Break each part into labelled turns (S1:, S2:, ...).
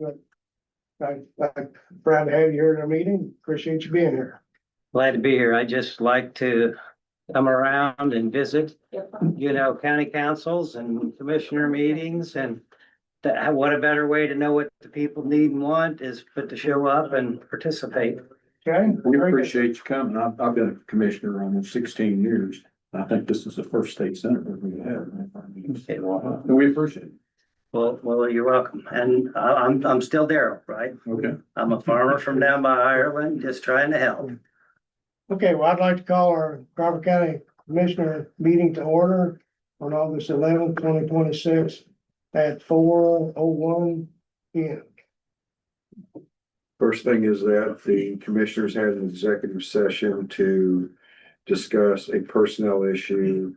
S1: but I'm proud to have you here at our meeting. Appreciate you being here.
S2: Glad to be here. I just like to come around and visit, county councils and commissioner meetings, and what a better way to know what the people need and want is but to show up and participate.
S1: Okay.
S3: We appreciate you coming. I've been a commissioner almost 16 years. I think this is the first state senator we have.
S2: Okay, well,
S3: And we appreciate it.
S2: well, you're welcome. And I'm still Daryl, right?
S3: Okay.
S2: I'm a farmer from down by Ireland, just trying to help.
S1: Okay, well, I'd like to call our Crawford County Commissioner meeting to order on August 11th, 2026 at 4:01 p.m.
S3: First thing is that the commissioners had an executive session to discuss a personnel issue,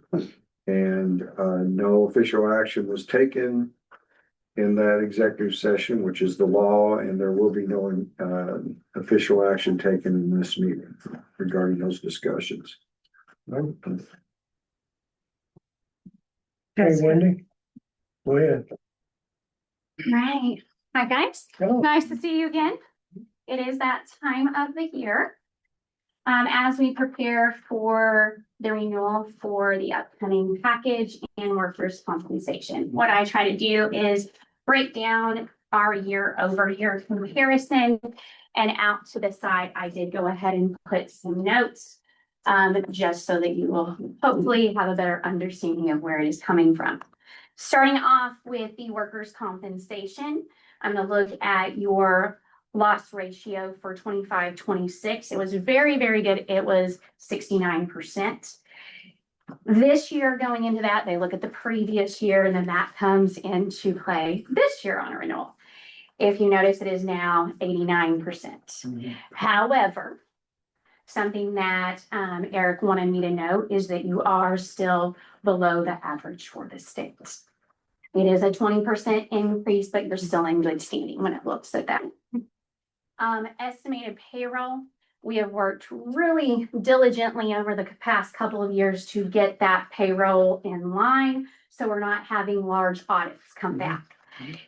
S3: and no official action was taken in that executive session, which is the law, and there will be no official action taken in this meeting regarding those discussions.
S1: Okay, Wendy, go ahead.
S4: Right. Hi, guys.
S1: Hello.
S4: Nice to see you again. It is that time of the year. As we prepare for the renewal for the upcoming package and workers' compensation, what I try to do is break down our year-over-year comparison, and out to the side, I did go ahead and put some notes, just so that you will hopefully have a better understanding of where it is coming from. Starting off with the workers' compensation, I'm going to look at your loss ratio for 25-26. It was very, very good. It was 69%. This year going into that, they look at the previous year, and then that comes into play this year on a renewal. If you notice, it is now 89%. However, something that Eric wanted me to note is that you are still below the average for the state. It is a 20% increase, but you're still in good standing when it looks at that. Estimated payroll, we have worked really diligently over the past couple of years to get that payroll in line, so we're not having large audits come back.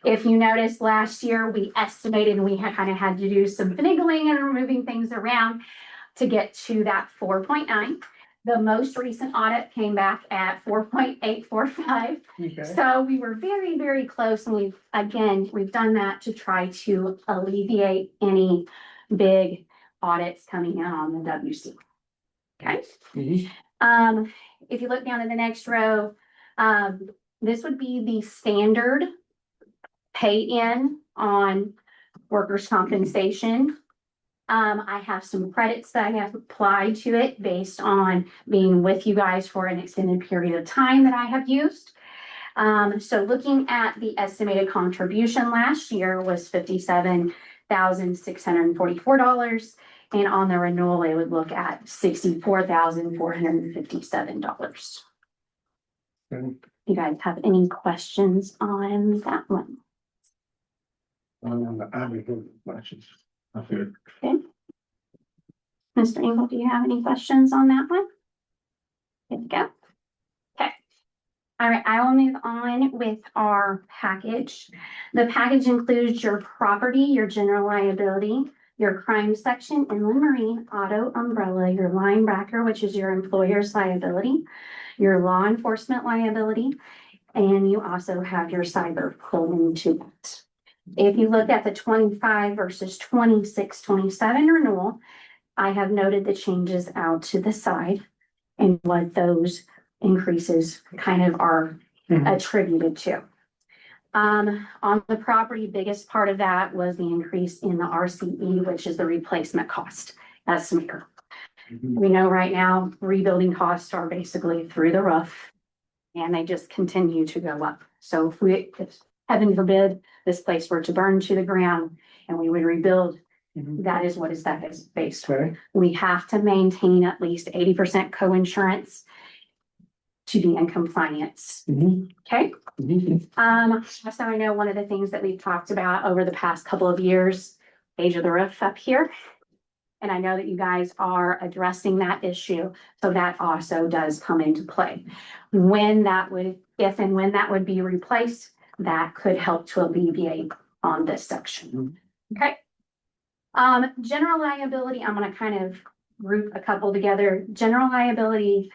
S4: If you notice, last year we estimated, and we kind of had to do some finagling and moving things around to get to that 4.9. The most recent audit came back at 4.845.
S1: Okay.
S4: So we were very, very close, and we've done that to try to alleviate any big audits coming in on the WC. Okay. If you look down in the next row, this would be the standard pay in on workers' compensation. I have some credits that I have applied to it based on being with you guys for an extended period of time that I have used. So looking at the estimated contribution last year was $57,644. And on the renewal, it would look at $64,457.
S1: Okay.
S4: You guys have any questions on that one?
S1: I have any questions.
S4: Okay. Mr. Engel, do you have any questions on that one? Good to go. Okay. All right, I will move on with our package. The package includes your property, your general liability, your crime section, inland marine, auto, umbrella, your linebacker, which is your employer's liability, your law enforcement liability, and you also have your cyber clothing to it. If you look at the 25 versus 26-27 renewal, I have noted the changes out to the side and what those increases kind of are attributed to. On the property, biggest part of that was the increase in the RCE, which is the replacement cost estimator. We know right now rebuilding costs are basically through the roof, and they just continue to go up. So if heaven forbid this place were to burn to the ground and we would rebuild, that is what that is based on.
S1: Okay.
S4: We have to maintain at least 80% co-insurance to be in compliance. Okay. So I know one of the things that we've talked about over the past couple of years, age of the roof up here. And I know that you guys are addressing that issue. So that also does come into play. When that would, if and when that would be replaced, that could help to alleviate on this section. Okay. General liability, I'm gonna kind of group a couple together. General liability,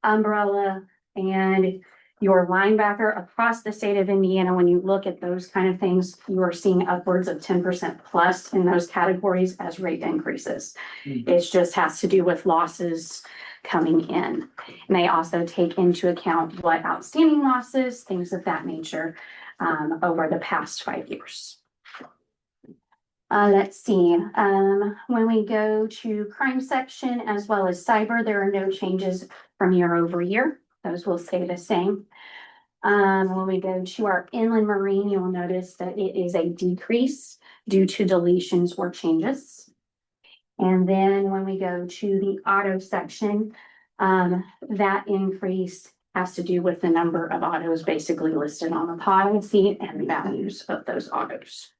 S4: umbrella, and your linebacker across the state of Indiana, when you look at those kind of things, you are seeing upwards of 10% plus in those categories as rate increases. It just has to do with losses coming in. And they also take into account what outstanding losses, things of that nature, over the past 5 years. Let's see, when we go to crime section as well as cyber, there are no changes from year over year. Those will stay the same. When we go to our inland marine, you'll notice that it is a decrease due to deletions or changes. And then when we go to the auto section, that increase has to do with the number of autos basically listed on the policy and the values of those autos.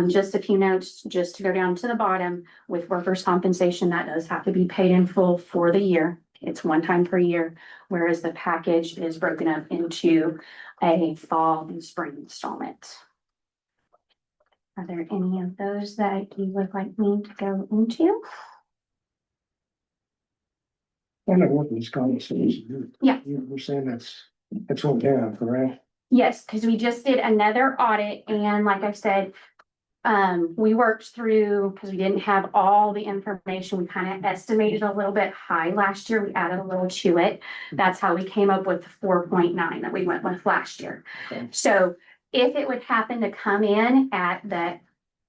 S4: Just a few notes, just to go down to the bottom with workers' compensation, that does have to be paid in full for the year. It's one time per year, whereas the package is broken up into a fall and spring installment. Are there any of those that you would like me to go into?
S1: I'm not working this conversation.
S4: Yeah.
S1: You're saying that's went down, correct?
S4: Yes, because we just did another audit and like I said, we worked through, because we didn't have all the information, we kind of estimated a little bit high last year. We added a little to it. That's how we came up with the 4.9 that we went with last year.
S1: Okay.
S4: So if it would happen to come in at the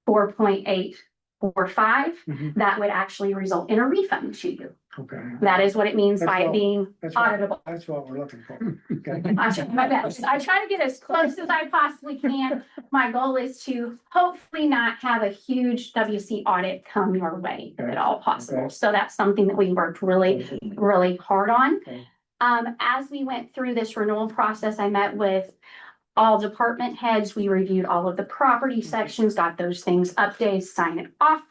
S4: 4.845, that would actually result in a refund to you.
S1: Okay.
S4: That is what it means
S1: That's
S4: by it
S1: all.
S4: being auditable.
S1: That's what we're looking for. Okay.
S4: I try my best. I try to get as close as I possibly can. My goal is to hopefully not have a huge WC audit come your way if at all possible.
S1: Okay.
S4: So that's something that we worked really, really hard on.
S1: Okay.
S4: As we went through this renewal process, I met with all department heads. We reviewed all of the property sections, got those things updated, signed it off.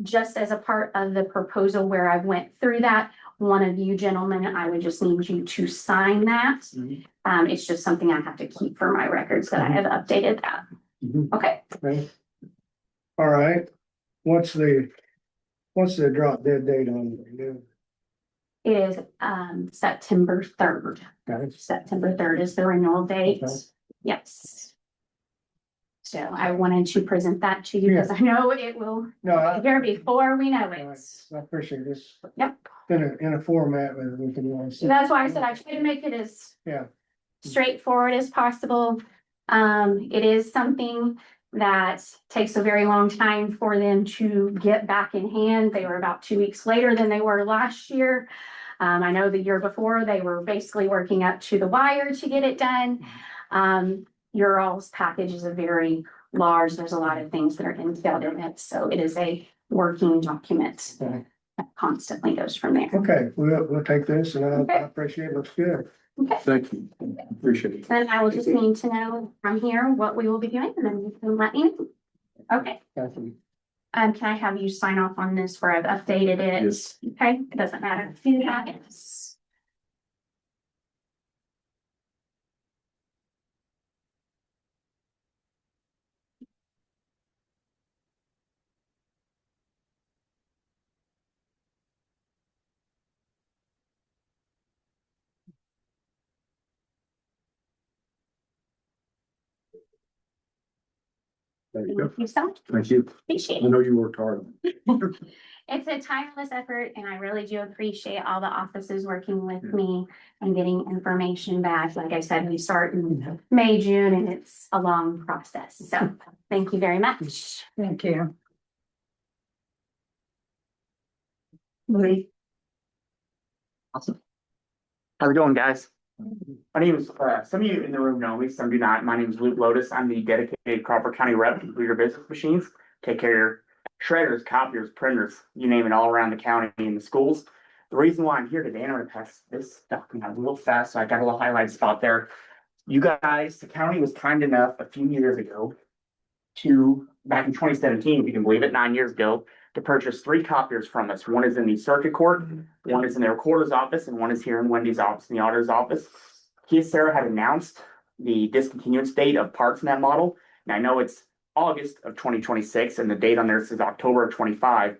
S4: Just as a part of the proposal where I went through that, one of you gentlemen, I would just need you to sign that. It's just something I have to keep for my records that I have updated that. Okay.
S1: Okay. All right. What's the drop dead date on the
S4: It is September 3rd.
S1: Okay.
S4: September 3rd is the renewal date.
S1: Okay.
S4: Yes. So I wanted to present that to you because I know it will
S1: No,
S4: be here before we know
S1: I
S4: it.
S1: appreciate this.
S4: Yep.
S1: In a format where we can.
S4: So that's why I said I try to make it as
S1: Yeah.
S4: straightforward as possible. It is something that takes a very long time for them to get back in hand. They were about 2 weeks later than they were last year. I know the year before they were basically working up to the wire to get it done. Your all's package is a very large, there's a lot of things that are entailed in it, so it is a working document
S1: Okay.
S4: that constantly goes from there.
S1: Okay, we'll take this and I
S4: Okay.
S1: appreciate it. Looks good.
S4: Okay,
S3: Thank you. Appreciate it.
S4: then I will just need to know from here what we will be doing, and then you can let me know. Okay,
S1: Thank you.
S4: can I have you sign off on this where I've updated it?
S3: Yes.
S4: Okay, it doesn't matter. Do that. Yes.
S3: Thank you.
S4: Thank you so much.
S3: Thank you.
S4: Appreciate
S3: I
S4: it.
S3: know you worked hard.
S4: It's a tireless effort and I really do appreciate all the offices working with me and getting information back. Like I said, we start in May, June, and it's a long process. So thank you very much.
S5: Thank you.
S6: Awesome. How's it going, guys? My name is, some of you in the room know me, some do not. My name is Luke Lotus. I'm the dedicated Crawford County rep for your business machines. Take care of your shredders, copiers, printers, you name it, all around the county and the schools. The reason why I'm here today, and I'm gonna pass this document a little fast, so I got a little highlight spot there. You guys, the county was kind enough a few years ago to, back in 2017, if you can believe it, 9 years ago, to purchase 3 copiers from us. One is in the circuit court, one is in the recorder's office, and one is here in Wendy's office, in the auditor's office. Kyocera had announced the discontinuance date of parts in that model. And I know it's August of 2026 and the date on there says October of 25.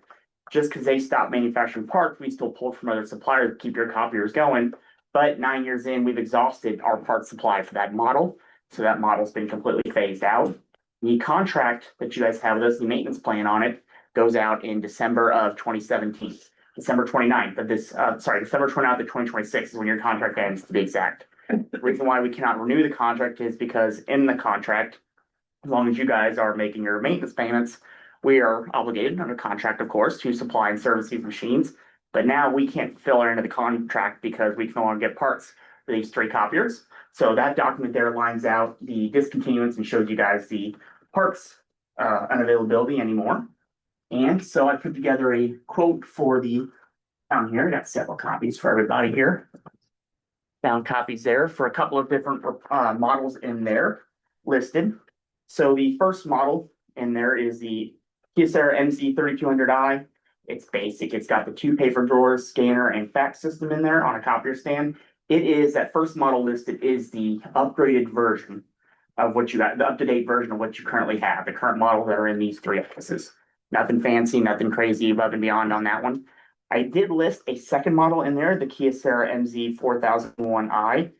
S6: Just because they stopped manufacturing parts, we still pulled from other suppliers to keep your copiers going. But 9 years in, we've exhausted our parts supply for that model. So that model's been completely phased out. The contract that you guys have with us, the maintenance plan on it, goes out in December of 2017. December 29th of this, December 29th of 2026 is when your contract ends, to be exact. The reason why we cannot renew the contract is because in the contract, as long as you guys are making your maintenance payments, we are obligated under contract, of course, to supply and service these machines. But now we can't fulfill our end of the contract because we can no longer get parts for these 3 copiers. So that document there lines out the discontinuance and shows you guys the parts unavailability anymore. And so I put together a quote for the down here. I got several copies for everybody here. Found copies there for a couple of different models in there listed. So the first model in there is the Kyocera MZ3200i. It's basic. It's got the 2 paper drawers, scanner, and fax system in there on a copier stand. It is, that first model listed is the upgraded version of what you got, the up-to-date version of what you currently have, the current models that are in these 3 offices. Nothing fancy, nothing crazy above and beyond on that one. I did list a second model in there, the Kyocera MZ4001i.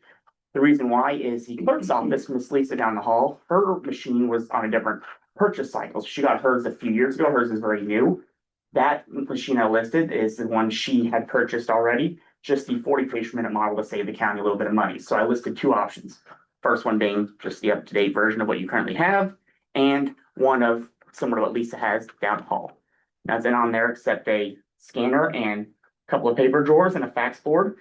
S6: The reason why is the clerk's office, Miss Lisa down the hall, her machine was on a different purchase cycle. She got hers a few years ago. Hers is very new. That machine I listed is the one she had purchased already, just the 40 minute model to save the county a little bit of money. So I listed 2 options. First one being just the up-to-date version of what you currently have, and one of similar to what Lisa has down the hall. Nothing on there except a scanner and a couple of paper drawers and a fax board.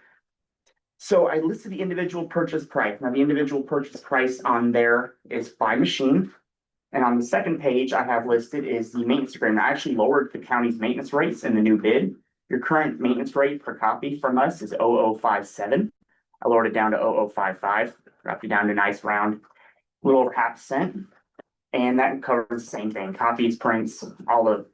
S6: So I listed the individual purchase price. Now the individual purchase price on there is by machine. And on the second page I have listed is the maintenance agreement. I actually lowered the county's maintenance rates in the new bid. Your current maintenance rate per copy from us is 0057. I lowered it down to 0055, dropped it down to a nice round, a little over half a cent. And that covers the same thing, copies, prints, all the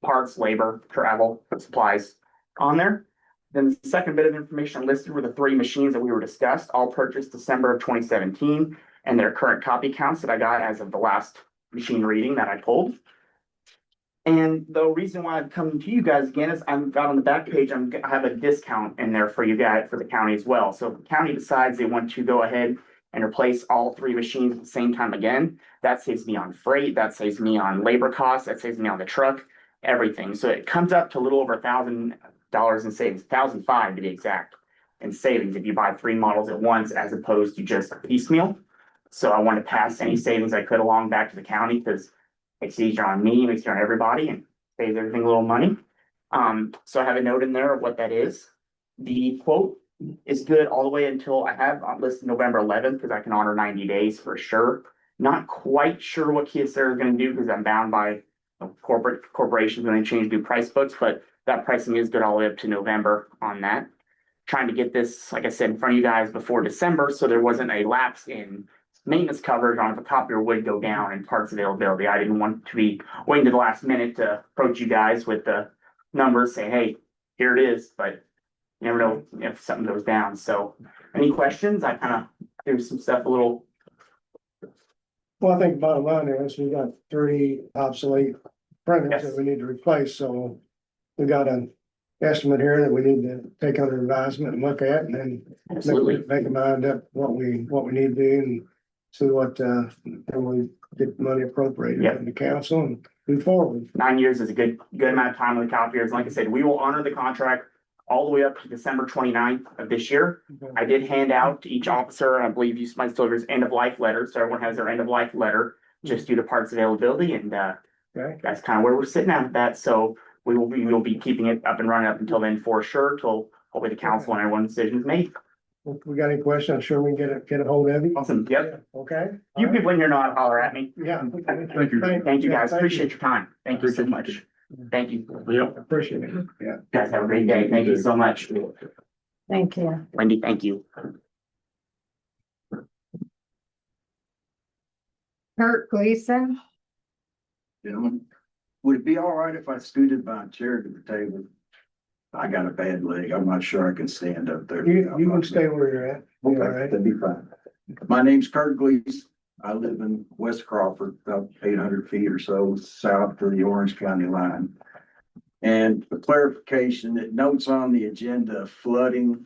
S6: parts, labor, travel, supplies on there. Then the second bit of information listed were the 3 machines that we were discussed, all purchased December of 2017, and their current copy counts that I got as of the last machine reading that I pulled. And the reason why I'm coming to you guys again is I've got on the back page, I have a discount in there for you guys, for the county as well. So if the county decides they want to go ahead and replace all 3 machines at the same time again, that saves me on freight, that saves me on labor costs, that saves me on the truck, everything. So it comes up to a little over $1,000 in savings, $1,005 to be exact, in savings if you buy 3 models at once as opposed to just piecemeal. So I want to pass any savings I could along back to the county because it's easier on me, makes it easier on everybody, and saves everything a little money. So I have a note in there of what that is. The quote is good all the way until I have listed November 11th because I can honor 90 days for sure. Not quite sure what Kyocera is going to do because I'm bound by corporations when they change new price books, but that pricing is good all the way up to November on that. Trying to get this, like I said, in front of you guys before December, so there wasn't a lapse in maintenance coverage on if a copier would go down and parts availability. I didn't want to be waiting to the last minute to approach you guys with the numbers, say, hey, here it is, but you never know if something goes down. So any questions? I kind of do some stuff a little.
S1: Well, I think bottom line is we got 3 obsolete printers
S6: Yes.
S1: that we need to replace, so we got an estimate here that we need to take under advisement and look at, and then
S6: Absolutely.
S1: make a mind up what we need to do and see what, and we get money appropriated
S6: Yep.
S1: from the council and move forward.
S6: 9 years is a good amount of time on the copiers. Like I said, we will honor the contract all the way up to December 29th of this year. I did hand out to each officer, and I believe you might still have his end of life letter. So everyone has their end of life letter just due to parts availability. And
S1: Okay,
S6: that's kind of where we're sitting at that. So we will be keeping it up and running up until then for sure, till hopefully the council and everyone's decision is made.
S1: if we got any questions, I'm sure we can get a hold of you.
S6: Awesome. Yep.
S1: Okay.
S6: You people in here know how to holler at me.
S1: Yeah.
S3: Thank you.
S6: Thank you guys.
S1: Thank
S6: Appreciate your time. Thank you so much. Thank you.
S1: Appreciate it, yeah.
S6: Guys have a great day. Thank you so much.
S5: Thank you.
S6: Wendy, thank you.
S5: Kurt Gleason,
S3: Gentlemen, would it be all right if I scooted my chair to the table?
S7: I got a bad leg. I'm not sure I can stand up there.
S1: You can stay where you're at. Be all
S3: Okay,
S1: right.
S3: that'd be fine.
S7: My name's Kurt Gleason. I live in West Crawford, about 800 feet or so south of the Orange County line. And for clarification, it notes on the agenda flooding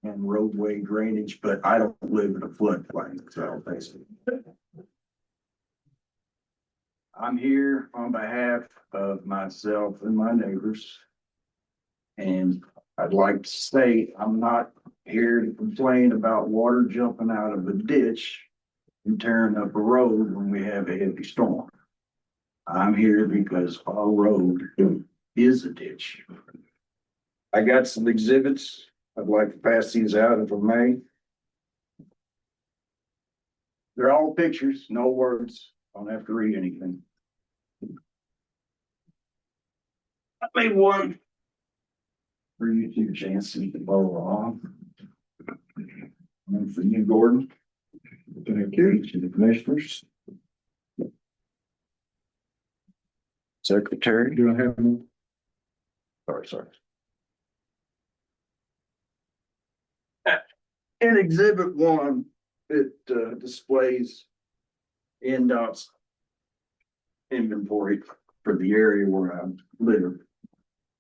S7: and roadway drainage, but I don't live in a floodplain, so basically. I'm here on behalf of myself and my neighbors. And I'd like to state, I'm not here to complain about water jumping out of a ditch and tearing up a road when we have a heavy storm. I'm here because our road is a ditch. I got some exhibits. I'd like to pass these out if I may. They're all pictures, no words. I don't have to read anything. I made one for you to chance to follow along. And for you, Gordon. Thank you to the commissioners. Secretary.
S3: Do I have any?
S7: Sorry. In exhibit one, it displays NDOT's inventory for the area where I live.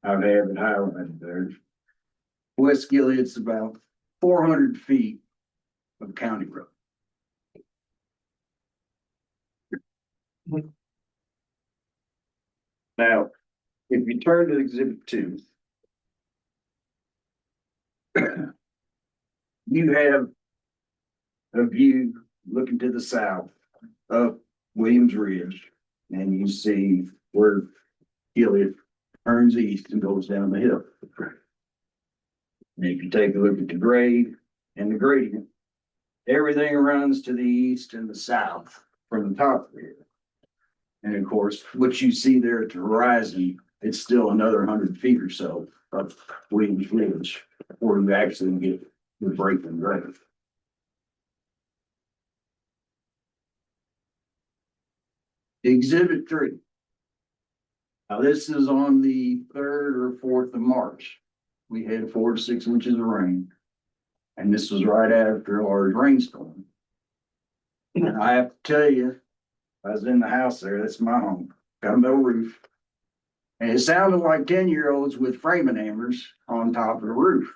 S7: I have it highlighted there. West Gilead's about 400 feet of county road. Now, if you turn to exhibit two, you have a view looking to the south of Williams Ridge, and you see where Gilead turns east and goes down the hill. And if you take a look at the grade and the gradient, everything runs to the east and the south from the top of the hill. And of course, what you see there at the horizon, it's still another 100 feet or so of Williams Ridge before you actually get the break in grade. Exhibit 3. Now, this is on the 3rd or 4th of March. We had 4 to 6 inches of rain. And this was right after a large rainstorm. And I have to tell you, I was in the house there, that's my home, got a metal roof. And it sounded like 10-year-olds with framing hammers on top of the roof.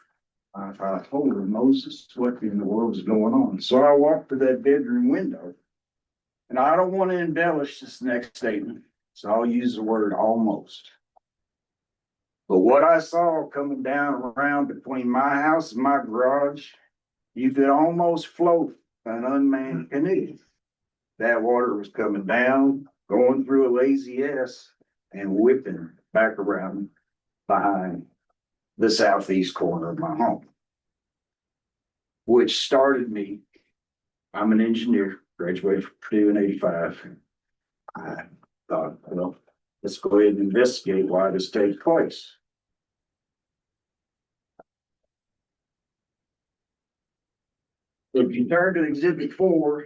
S7: I thought, holy Moses, what in the world is going on? So I walked to that bedroom window. And I don't want to embellish this next statement, so I'll use the word almost. But what I saw coming down around between my house and my garage, you could almost float an unmanned canoe. That water was coming down, going through a lazy S and whipping back around behind the southeast corner of my home. Which started me, I'm an engineer, graduated from Purdue in '85. I thought, well, let's go ahead and investigate why this takes place. If you turn to exhibit 4,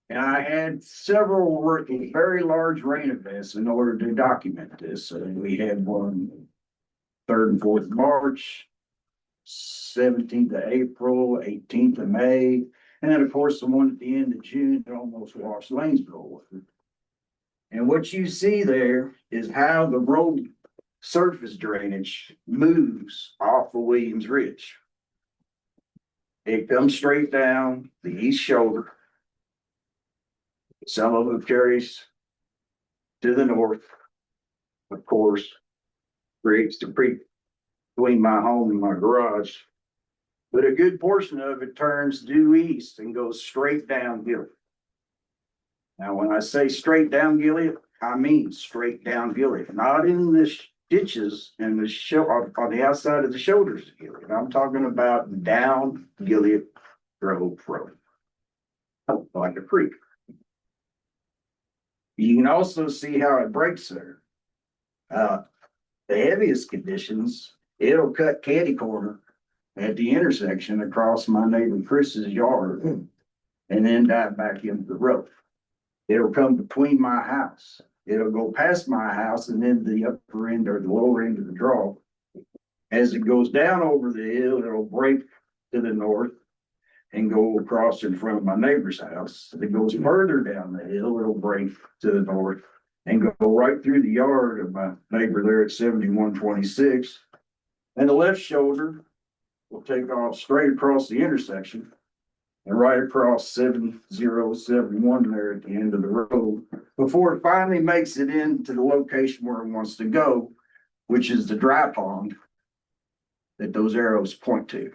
S7: and I had several working very large rain events in order to document this. And we had one 3rd and 4th of March, 17th of April, 18th of May, and then of course the one at the end of June that almost washed Lanesboro with it. And what you see there is how the road surface drainage moves off of Williams Ridge. It comes straight down the east shoulder. Some of it carries to the north, of course, creates the creek between my home and my garage. But a good portion of it turns due east and goes straight down Gilead. Now, when I say straight down Gilead, I mean straight down Gilead, not in the ditches and the on the outside of the shoulders of Gilead. I'm talking about down Gilead Grove Road, like a creek. You can also see how it breaks there. The heaviest conditions, it'll cut catty corner at the intersection across my neighbor Chris's yard and then dive back into the road. It'll come between my house. It'll go past my house and then the upper end or the lower end of the draw As it goes down over the hill, it'll break to the north and go across in front of my neighbor's house. If it goes further down the hill, it'll break to the north and go right through the yard of my neighbor there at 7126. And the left shoulder will take off straight across the intersection and right across 7071 there at the end of the road before it finally makes it into the location where it wants to go, which is the dry pond that those arrows point to.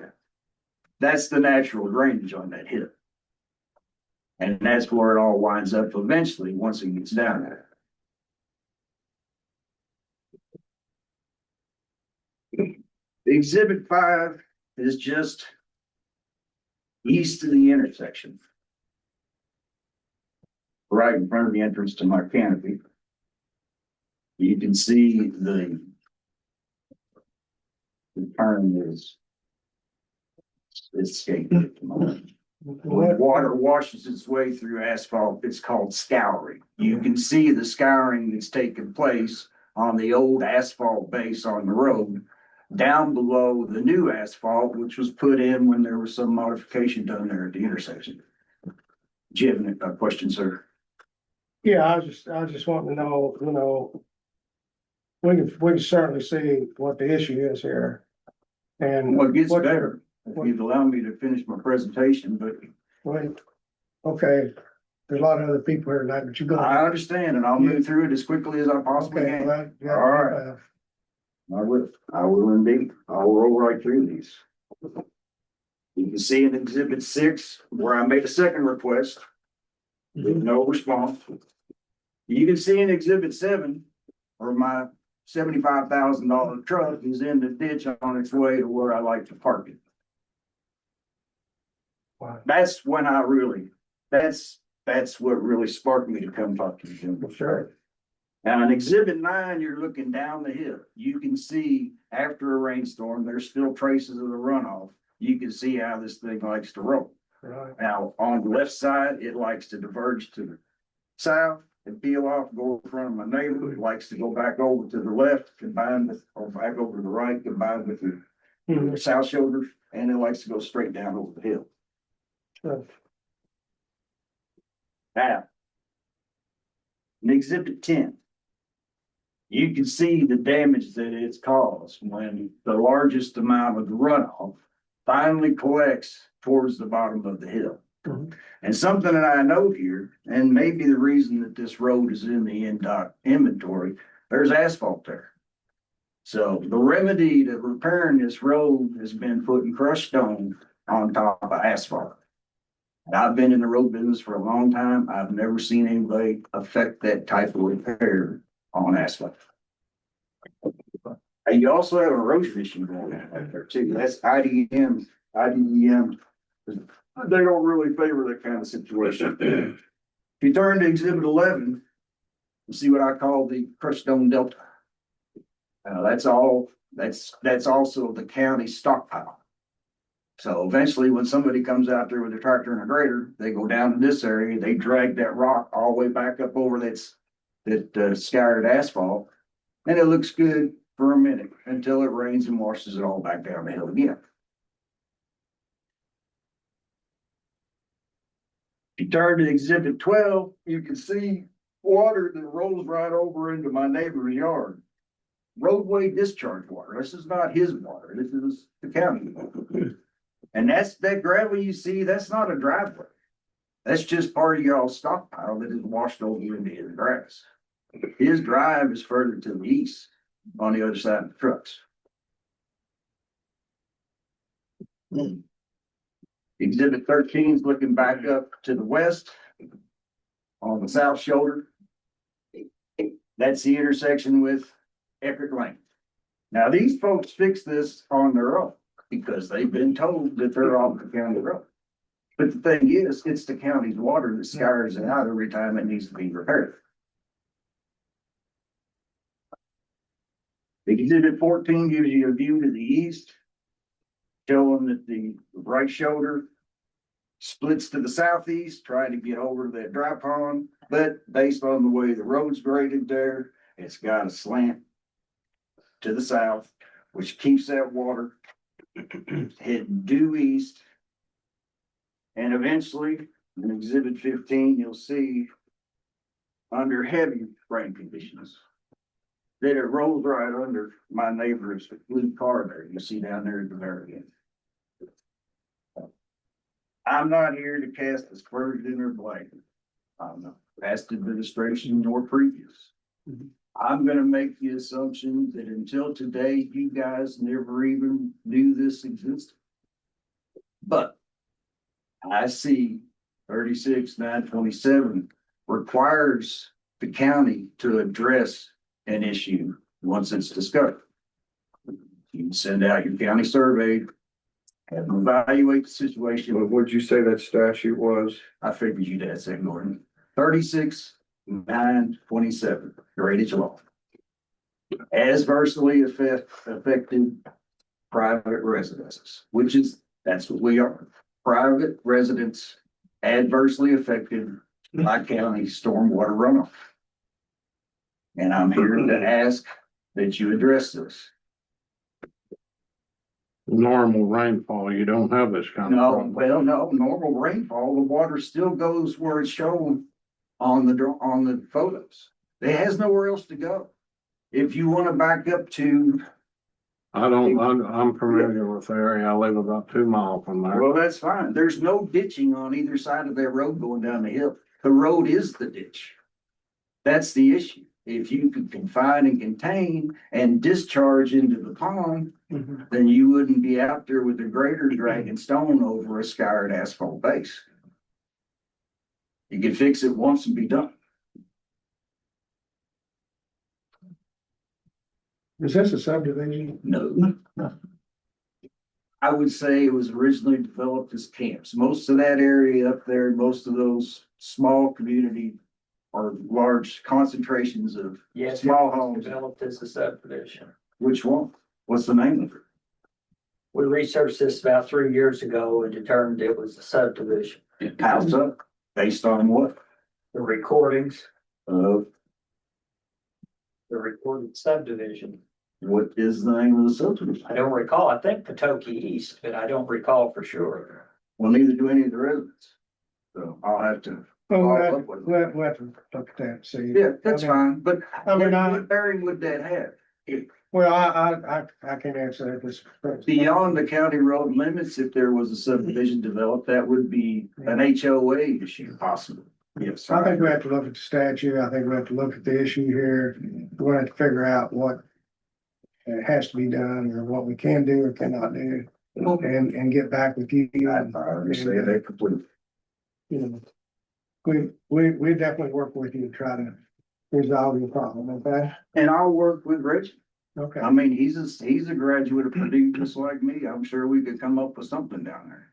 S7: That's the natural drainage on that hill. And that's where it all winds up eventually, once it gets down there. Exhibit 5 is just east of the intersection. Right in front of the entrance to my canopy. You can see the term is escaping at the moment. When water washes its way through asphalt, it's called scouring. You can see the scouring that's taken place on the old asphalt base on the road down below the new asphalt, which was put in when there was some modification done there at the intersection. Do you have a question, sir?
S1: Yeah, I was just wanting to know, you know, we can certainly see what the issue is here. And
S7: Well, it gets
S1: what-
S7: better if you'd allow me to finish my presentation, but
S1: Wait, okay, there's a lot of other people here tonight, but you go.
S7: I understand and I'll move through it as quickly as I possibly
S1: Okay,
S7: can.
S1: well, yeah,
S7: All right. I will indeed. I'll roll right through these. You can see in exhibit 6 where I made a second request with no response. You can see in exhibit 7 where my $75,000 truck is in the ditch on its way to where I like to park it.
S1: Wow.
S7: That's when I really, that's what really sparked me to come talk to you, Jim.
S1: Sure.
S7: Now, in exhibit 9, you're looking down the hill. You can see after a rainstorm, there's still traces of the runoff. You can see how this thing likes to roll.
S1: Right.
S7: Now, on the left side, it likes to diverge to the south and peel off, go in front of my neighbor. It likes to go back over to the left, combine with, or back over to the right, combined with the
S1: Mhm.
S7: south shoulder, and it likes to go straight down over the hill.
S1: Sure.
S7: Now, in exhibit 10, you can see the damage that it's caused when the largest amount of the runoff finally collects towards the bottom of the hill.
S1: Mhm.
S7: And something that I note here, and maybe the reason that this road is in the NDOT inventory, there's asphalt there. So the remedy to repairing this road has been putting crushed stone on top of asphalt. And I've been in the road business for a long time. I've never seen anybody affect that type of repair on asphalt. And you also have erosion issue going on out there too. That's IDM. They don't really favor that kind of situation. If you turn to exhibit 11, you see what I call the crushed stone delta. That's also the county stockpile. So eventually, when somebody comes out there with a tractor and a grader, they go down to this area, they drag that rock all the way back up over that scoured asphalt. And it looks good for a minute until it rains and washes it all back down the hill again. If you turn to exhibit 12, you can see water that rolls right over into my neighbor's yard. Roadway discharge water. This is not his water. This is the county. And that gravel you see, that's not a driveway. That's just part of y'all's stockpile that is washed over into his grass. His drive is further to the east on the other side of the trucks. Exhibit 13 is looking back up to the west on the south shoulder. That's the intersection with Eckert Lane. Now, these folks fix this on their own because they've been told that they're off the county road. But the thing is, it's the county's water that scours it out every time it needs to be repaired. Exhibit 14 gives you a view to the east, showing that the right shoulder splits to the southeast, trying to get over to that dry pond. But based on the way the road's graded there, it's got a slant to the south which keeps that water heading due east. And eventually, in exhibit 15, you'll see under heavy rain conditions that it rolls right under my neighbor's blue car there. You see down there at the very end. I'm not here to cast aspersion or blame on the past administration nor previous. I'm gonna make the assumption that until today, you guys never even knew this existed. But I see 36-927 requires the county to address an issue once it's discovered. You can send out your county survey, have them evaluate the situation.
S3: What would you say that statute was?
S7: I figured you'd ask that, Gordon. 36-927, drainage law. Adversely affected private residences, which is, that's what we are. Private residents adversely affected by county stormwater runoff. And I'm here to ask that you address this.
S8: Normal rainfall, you don't have this kind of
S7: No,
S8: problem.
S7: well, no, normal rainfall, the water still goes where it's shown on the photos. It has nowhere else to go. If you want to back up to,
S8: I'm familiar with the area. I live about 2 miles from there.
S7: well, that's fine. There's no ditching on either side of that road going down the hill. The road is the ditch. That's the issue. If you could confine and contain and discharge into the pond, then you wouldn't be out there with the grader dragging stone over a scoured asphalt base. You could fix it once and be done.
S1: Is this a subdivision?
S7: No. I would say it was originally developed as camps. Most of that area up there, most of those small community or large concentrations of
S2: Yes,
S7: small homes.
S2: developed as a subdivision.
S7: Which one? What's the name of it?
S2: We researched this about 3 years ago and determined it was a subdivision.
S7: House up, based on what?
S2: The recordings,
S7: Of
S2: the recorded subdivision.
S7: what is the name of the subdivision?
S2: I don't recall. I think Patoki East, but I don't recall for sure.
S7: Well, neither do any of the residents. So I'll have to
S1: Well,
S7: follow
S1: we'll
S7: up with them.
S1: we'll have to look at that, see.
S7: Yeah, that's
S1: I mean,
S7: fine, but
S1: I mean,
S7: what bearing would that have?
S1: Well, I can't answer that this.
S7: Beyond the county road limits, if there was a subdivision developed, that would be an HOA issue possible. Yes.
S1: I think we have to look at the statute. I think we have to look at the issue here. We're gonna have to figure out what has to be done or what we can do or cannot do and get back with you.
S3: I understand that completely.
S1: You know, we definitely work with you to try to resolve your problem, okay?
S7: And I'll work with Reggie.
S1: Okay.
S7: I mean, he's a graduate of Purdue just like me. I'm sure we could come up with something down there.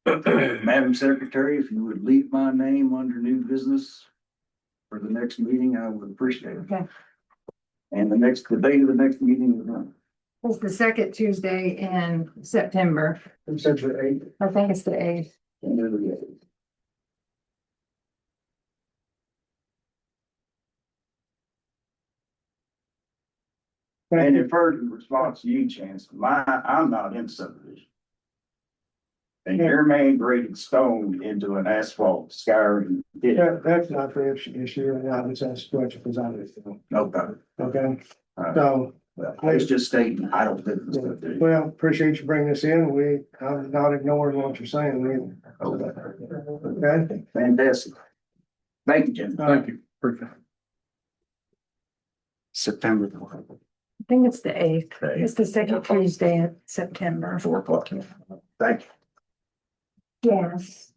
S7: So, Madam Secretary, if you would leave my name under new business for the next meeting, I would appreciate it.
S5: Okay.
S7: And the date of the next meeting is on.
S5: It's the second Tuesday in September. I think it's the 8th.
S7: And in further response to you, Chance, I'm not in subdivision. And your man graded stone into an asphalt scouring ditch.
S1: That's not the issue, and I was asked question presented,
S7: Okay.
S1: okay?
S7: Alright.
S1: So,
S7: Well, I was just stating, I don't think it's subdivision.
S1: well, appreciate you bringing this in. I'm not ignoring what you're saying, okay?
S7: Fantastic. Thank you, Jim.
S1: Thank
S8: you.
S7: September.
S5: I think it's the 8th. It's the second Tuesday in September.
S7: 4:00. Thank you.
S5: Yes.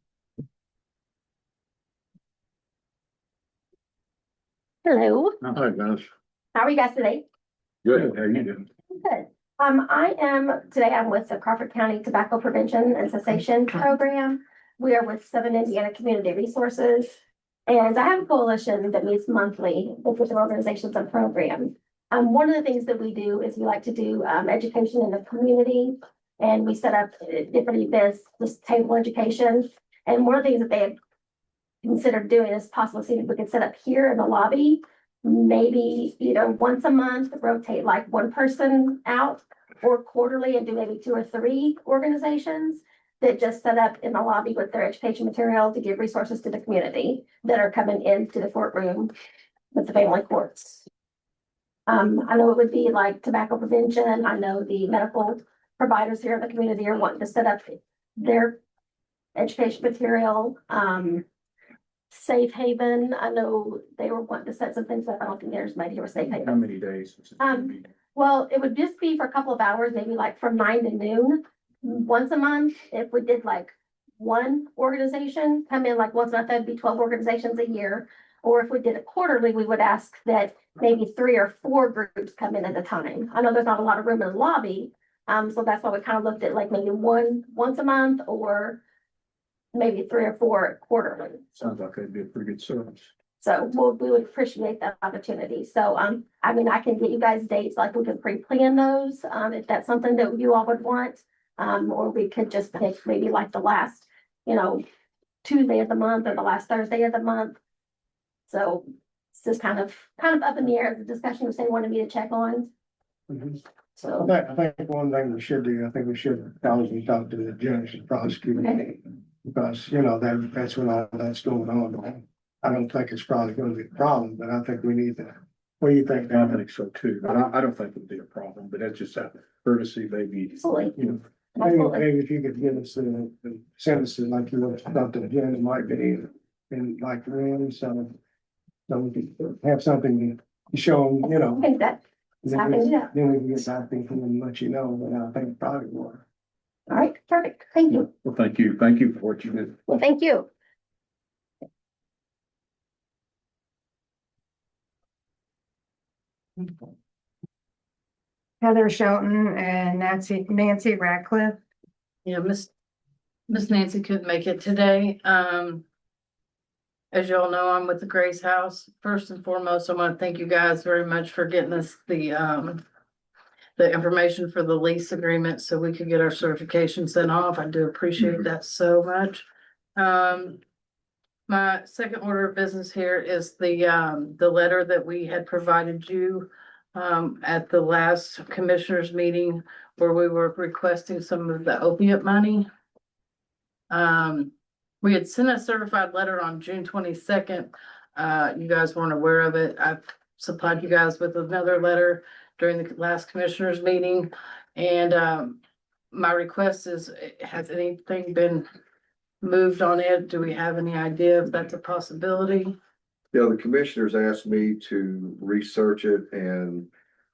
S4: Hello,
S8: Hi, guys.
S4: how are you guys today?
S8: Good. How you doing?
S4: Good. I'm with the Crawford County Tobacco Prevention and Cessation Program. We are with Southern Indiana Community Resources. And I have a coalition that meets monthly with different organizations and programs. One of the things that we do is we like to do education in the community. And we set up different events, just table education. And one of the things that they had considered doing is possibly seeing if we could set up here in the lobby
S9: maybe either once a month, rotate like one person out, or quarterly and do maybe 2 or 3 organizations that just set up in the lobby with their education material to give resources to the community that are coming into the courtroom with the family courts. I know it would be like tobacco prevention. I know the medical providers here in the community are wanting to set up their education material. Safe Haven, I know they were wanting to set some things up. I don't think there's maybe here with Safe
S3: How
S9: Haven.
S3: many days?
S9: Well, it would just be for a couple of hours, maybe like from 9 to noon, once a month. If we did like one organization come in like once a month, that'd be 12 organizations a year. Or if we did it quarterly, we would ask that maybe 3 or 4 groups come in at a time. I know there's not a lot of room in the lobby. So that's why we kind of looked at like maybe once a month, or maybe 3 or 4 quarterly.
S3: Sounds like that'd be a pretty good service.
S9: So we would appreciate that opportunity. So, I mean, I can get you guys dates, like we can pre-plan those, if that's something that you all would want. Or we could just pick maybe like the last, Tuesday of the month or the last Thursday of the month. So it's just kind of up in the air, the discussion if they wanted me to check on. So,
S1: I think one thing we should do, I think we should probably talk to the judge and prosecutor.
S9: Okay.
S1: Because, that's when all that's going on. I don't think it's probably gonna be a problem, but I think we need to, what do you think?
S8: I think so too, but I don't think it'd be a problem, but that's just a courtesy, maybe.
S9: absolutely.
S1: Maybe if you could give us the sentences like you were about the judge might be in like room, so we could have something to show them,
S9: I think that,
S1: Then we can get back to him and let you know, but I think probably will.
S9: all right, perfect. Thank you.
S8: Well, thank you for what you did.
S9: Well, thank you.
S5: Heather Shelton and Nancy Ratcliffe.
S10: Yeah, Miss Nancy couldn't make it today. As you all know, I'm with the Grace House. First and foremost, I want to thank you guys very much for getting us the information for the lease agreement so we could get our certification sent off. I do appreciate that so much. My second order of business here is the letter that we had provided you at the last commissioners meeting where we were requesting some of the opiate money. We had sent a certified letter on June 22nd. You guys weren't aware of it. I've supplied you guys with another letter during the last commissioners meeting. And my request is, has anything been moved on it? Do we have any idea if that's a possibility?
S3: Yeah, the commissioners asked me to research it, and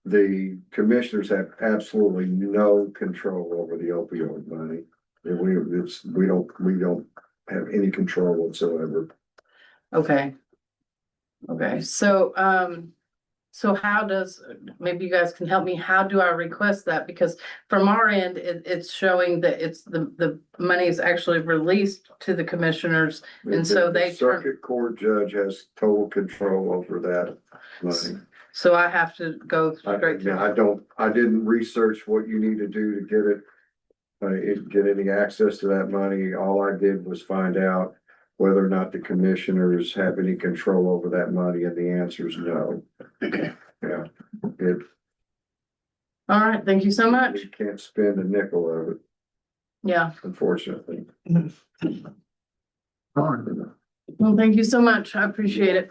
S3: the commissioners have absolutely no control over the opioid money. And we don't have any control whatsoever.
S10: Okay. Okay, so how does, maybe you guys can help me, how do I request that? Because from our end, it's showing that it's the money is actually released to the commissioners. And so
S3: The circuit court judge has total control over that money.
S10: So I have to go straight to.
S3: I didn't research what you need to do to get it. Get any access to that money. All I did was find out whether or not the commissioners have any control over that money, and the answer is no.
S10: Okay.
S3: Yeah.
S10: All right, thank you so much.
S3: You can't spend a nickel of it,
S10: Yeah,
S3: unfortunately.
S10: well, thank you so much. I appreciate it.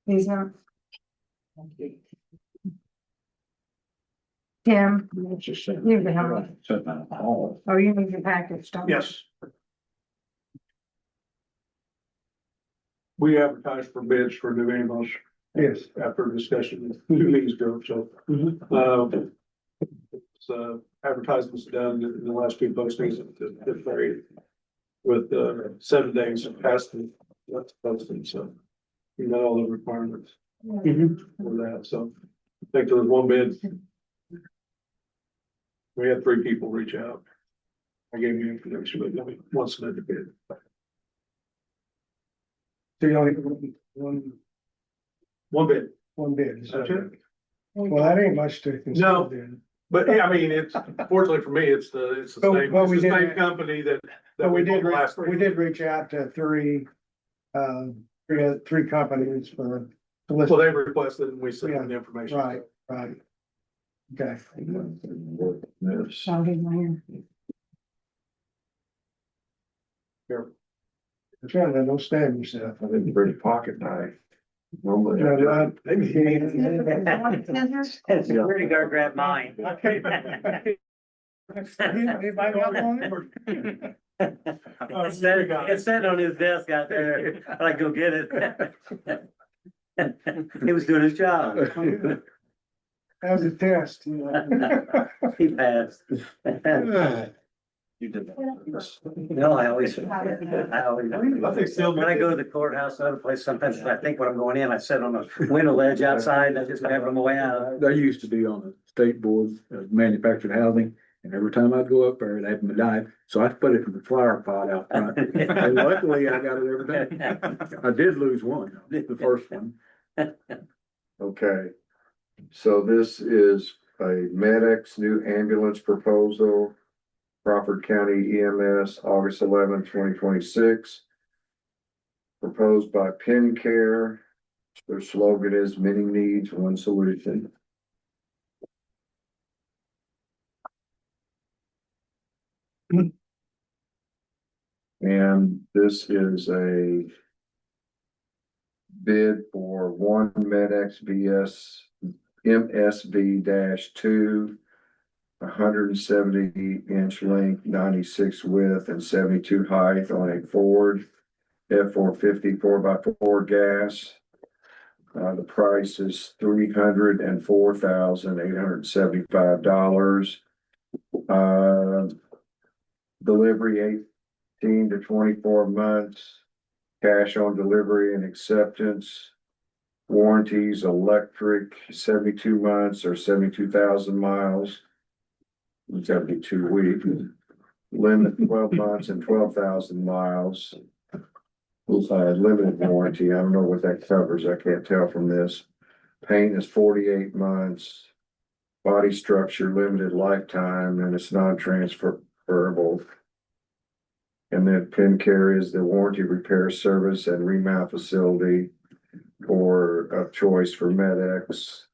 S5: He's not. Tim, you can have it. Oh, you need your package, don't you?
S8: Yes. We advertised for bids for new ambulance.
S1: Yes.
S8: After discussion with new leads go, so. Advertisements done in the last 2 postings at very with 7 days past the posting, so. You know all the requirements for that, so I think there was 1 bid. We had 3 people reach out. I gave you information, but nobody wants to make a bid.
S1: So you only
S8: One bid.
S1: one bid.
S8: That's it.
S1: Well, that ain't much to consider
S8: No.
S1: then.
S8: But yeah, I mean, it's, fortunately for me, it's the
S1: But-
S8: same,
S1: but
S8: it's
S1: we
S8: the
S1: did-
S8: same company that.
S1: But we did,
S8: last
S1: we did reach out to three companies for.
S8: Well, they requested and we sent them the information.
S1: Right, right. Okay.
S3: This.
S1: Trying to don't stab yourself.
S3: I didn't bring a pocket knife. Normally.
S1: No, no, maybe.
S2: Security guard grabbed mine.
S1: Anybody got one?
S2: It's sitting on his desk out there. I go get it. He was doing his job.
S1: That was a test.
S2: He passed.
S3: You did that.
S2: No, I always.
S8: I think still.
S2: When I go to the courthouse, other place, sometimes I think when I'm going in, I sit on a window ledge outside and I just have them away out.
S11: I used to be on the state board of manufactured housing, and every time I'd go up there, they'd have them die. So I put it in the flower pot out front. And luckily, I got it every day. I did lose one, the first one.
S3: Okay, so this is a MedX new ambulance proposal. Crawford County EMS, August 11, 2026. Proposed by Penn Care. Their slogan is many needs, one solution. And this is a bid for one MedX VS MSV-2. 170-inch length, 96 width, and 72 height on a Ford F-450 4x4 gas. The price is $304,875. Delivery 18 to 24 months. Cash on delivery and acceptance. Warranties electric 72 months or 72,000 miles. 72 weeks. Limit 12 months and 12,000 miles. Limited warranty. I don't know what that covers. I can't tell from this. Paint is 48 months. Body structure limited lifetime and it's non-transferable. And then Penn Care is the warranty repair service and remount facility or of choice for MedX.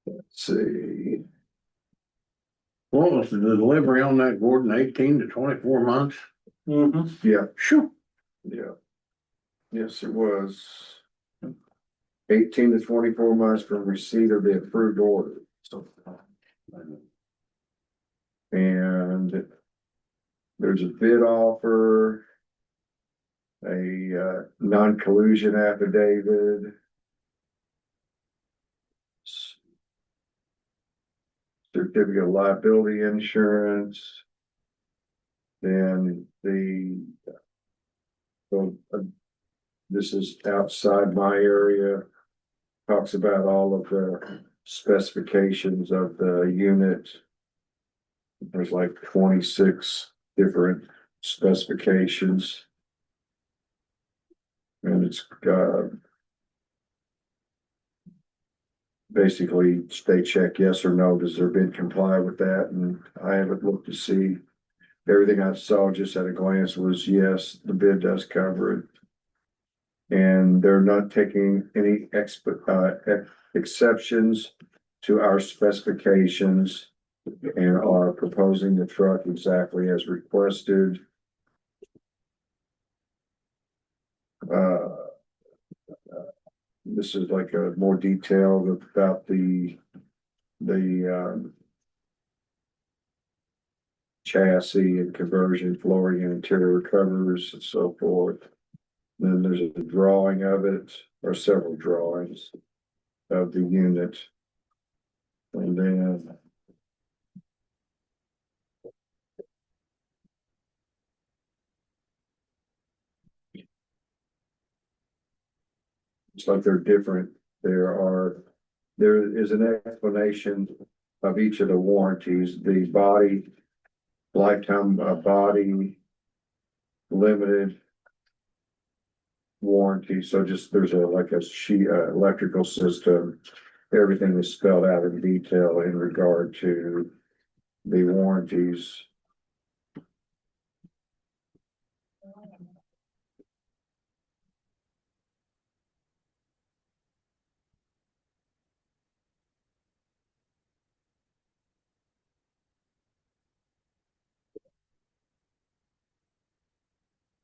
S3: Let's see.
S11: What was the delivery on that, Gordon, 18 to 24 months?
S3: Yeah.
S11: Sure.
S3: Yeah. Yes, it was. 18 to 24 months from receipt of the approved order. And there's a bid offer. A non-collusion affidavit. Certificate of liability insurance. Then this is outside my area. Talks about all of the specifications of the unit. There's like 26 different specifications. And it's basically they check yes or no, does their bid comply with that? And I haven't looked to see. Everything I saw just at a glance was yes, the bid does cover it. And they're not taking any exceptions to our specifications and are proposing the truck exactly as requested. This is like a more detailed about the chassis and conversion, flooring and interior covers and so forth. Then there's a drawing of it, or several drawings of the unit. And then it's like they're different. There is an explanation of each of the warranties, the body, lifetime body, limited warranty. So just there's like a sheet, electrical system, everything was spelled out in detail in regard to the warranties.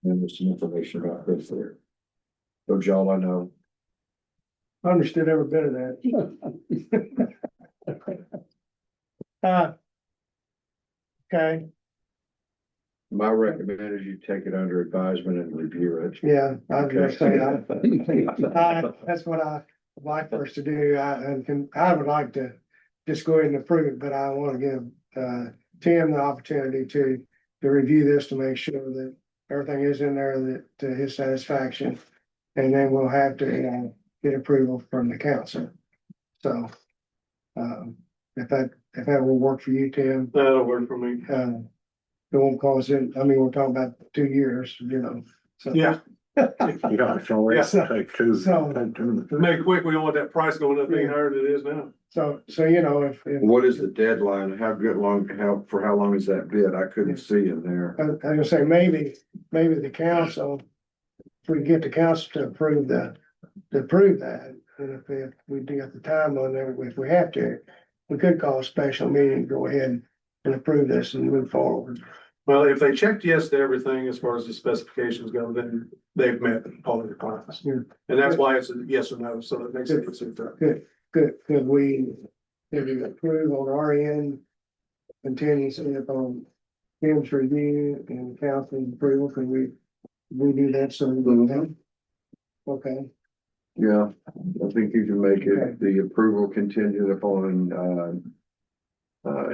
S3: And there's some information about this there. So y'all, I know.
S1: Understood every bit of that. Okay,
S3: My recommend is you take it under advisement and review it.
S1: yeah, I was gonna say, that's what I would like for us to do. I would like to just go ahead and approve it, but I want to give, Tim the opportunity to review this to make sure that everything is in there that to his satisfaction. And then we'll have to, get approval from the council. So, if that will work for you, Tim,
S8: That'll work for me.
S1: it won't cause it, I mean, we're talking about 2 years, you know. So-
S8: Yeah.
S11: Yeah, it's already take two.
S1: So-
S11: Take two.
S8: To make it quick, we don't want that price going up any higher than it is now.
S1: So, you know, if,
S3: What is the deadline? How long is that bid? I couldn't see in there.
S1: I was gonna say, maybe the council, if we get the council to approve that, and if we do get the time on there, if we have to, we could call a special meeting, go ahead and approve this and move forward.
S8: Well, if they checked yes to everything as far as the specifications go, then they've met all the requirements.
S1: Yeah.
S8: And that's why it's a yes or no, so it makes it easier.
S1: Could we approve on our end, contingency upon Tim's review and council's approval, can we do that so? Okay,
S3: Yeah, I think you can make
S1: Okay.
S3: it the approval contingent upon,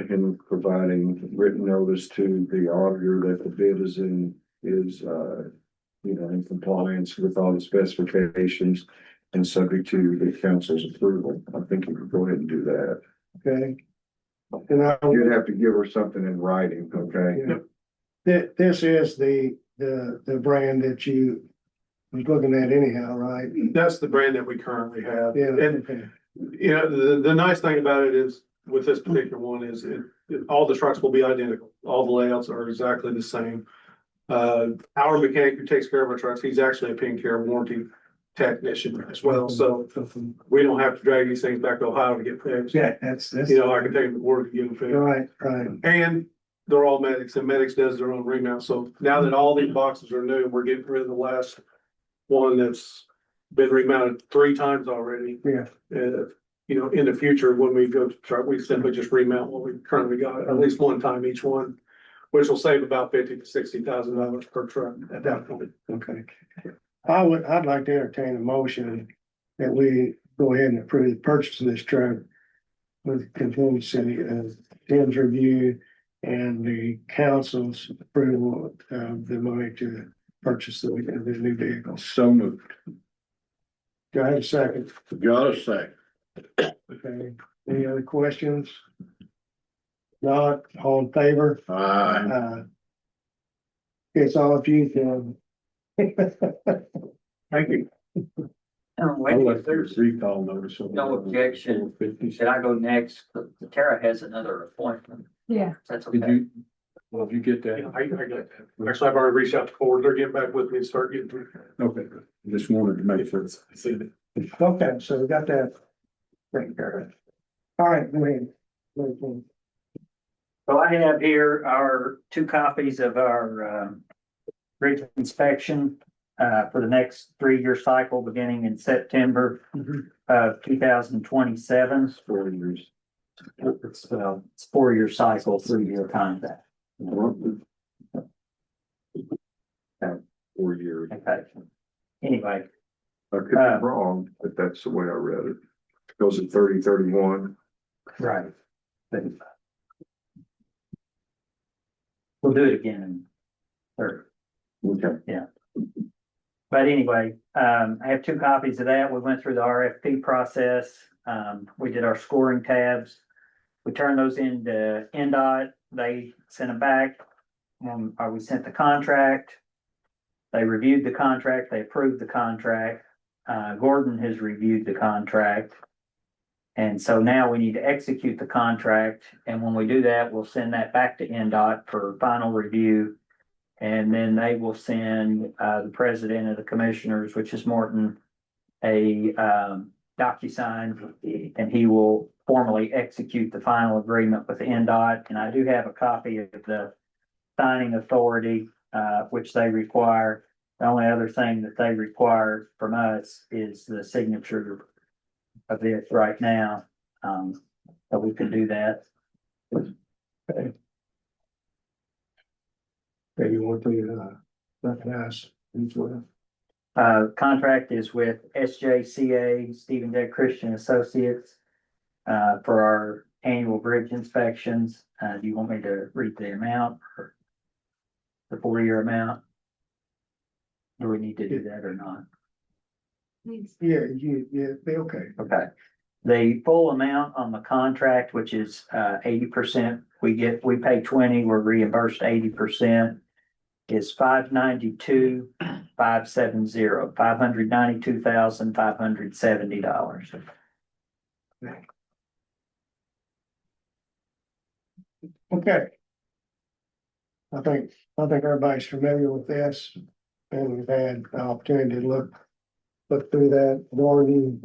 S3: him providing written notice to the auditor that the bid is in compliance with all the specifications and subject to the council's approval. I think you could go ahead and do that.
S1: okay. And
S3: You'd have to give her something in writing, okay?
S1: This is the brand that you was looking at anyhow, right?
S8: That's the brand that we currently have.
S1: Yeah,
S8: And,
S1: okay,
S8: you know, the nice thing about it is, with this particular one is all the trucks will be identical. All the layouts are exactly the same. Our mechanic who takes care of our trucks, he's actually a Pin Care warranty technician as well, so we don't have to drag these things back to Ohio to get fixed.
S1: yeah, that's,
S8: You know, I can take them to work and get them fixed.
S1: right.
S8: And they're all Medics, and Medics does their own remount, so now that all these boxes are new, we're getting rid of the last one that's been remounted 3 times already.
S1: Yeah.
S8: You know, in the future, when we go to truck, we simply just remount what we currently got, at least one time each one, which will save about $50,000 to $60,000 per truck at that point.
S1: Okay. I'd like to entertain a motion that we go ahead and approve the purchase of this truck with contingency of Tim's review and the council's approval of the money to purchase the new vehicle.
S11: So moved.
S1: Do I have a second?
S11: Got a second.
S1: Okay, any other questions? Not, all in favor? It's all of you, Tim.
S8: Thank you.
S11: If there's recall notice.
S2: No objection. Should I go next? Tara has another appointment.
S5: Yeah.
S2: That's
S11: Did you, well, did you get
S8: Yeah,
S11: that?
S8: I got that. Actually, I've already reached out to Ford. They're getting back with me and start getting.
S11: Okay, just wanted to make sure.
S1: Okay, so we got that taken care of. All right, go ahead.
S2: So I have here our 2 copies of our bridge inspection for the next 3-year cycle beginning in September of 2027.
S3: 4 years.
S2: It's a 4-year cycle, 3-year contract.
S3: 4 years.
S2: Okay. Anyway,
S3: I could be wrong, but that's the way I read it. Goes at 30-31.
S2: right. But we'll do it again in third.
S3: Okay.
S2: But anyway, I have 2 copies of that. We went through the RFP process. We did our scoring tabs. We turned those into NDOT. They sent them back. We sent the contract. They reviewed the contract. They approved the contract. Gordon has reviewed the contract. And so now we need to execute the contract, and when we do that, we'll send that back to NDOT for final review. And then they will send, the president of the commissioners, which is Morton, a, DocuSign, and he will formally execute the final agreement with NDOT. And I do have a copy of the signing authority, which they require. The only other thing that they require from us is the signature of it right now. So we can do that.
S1: Okay, you want to, recognize as well?
S2: Contract is with SJCA, Stephen J. Christian Associates, for our annual bridge inspections. Do you want me to read the amount or the 4-year amount? Do we need to do that or not?
S1: Yeah, be okay.
S2: Okay. The full amount on the contract, which is 80%, we pay 20, we're reimbursed 80%, is $592,570, $592,570.
S1: Okay. I think everybody's familiar with this, and we've had the opportunity to look through that. Gordon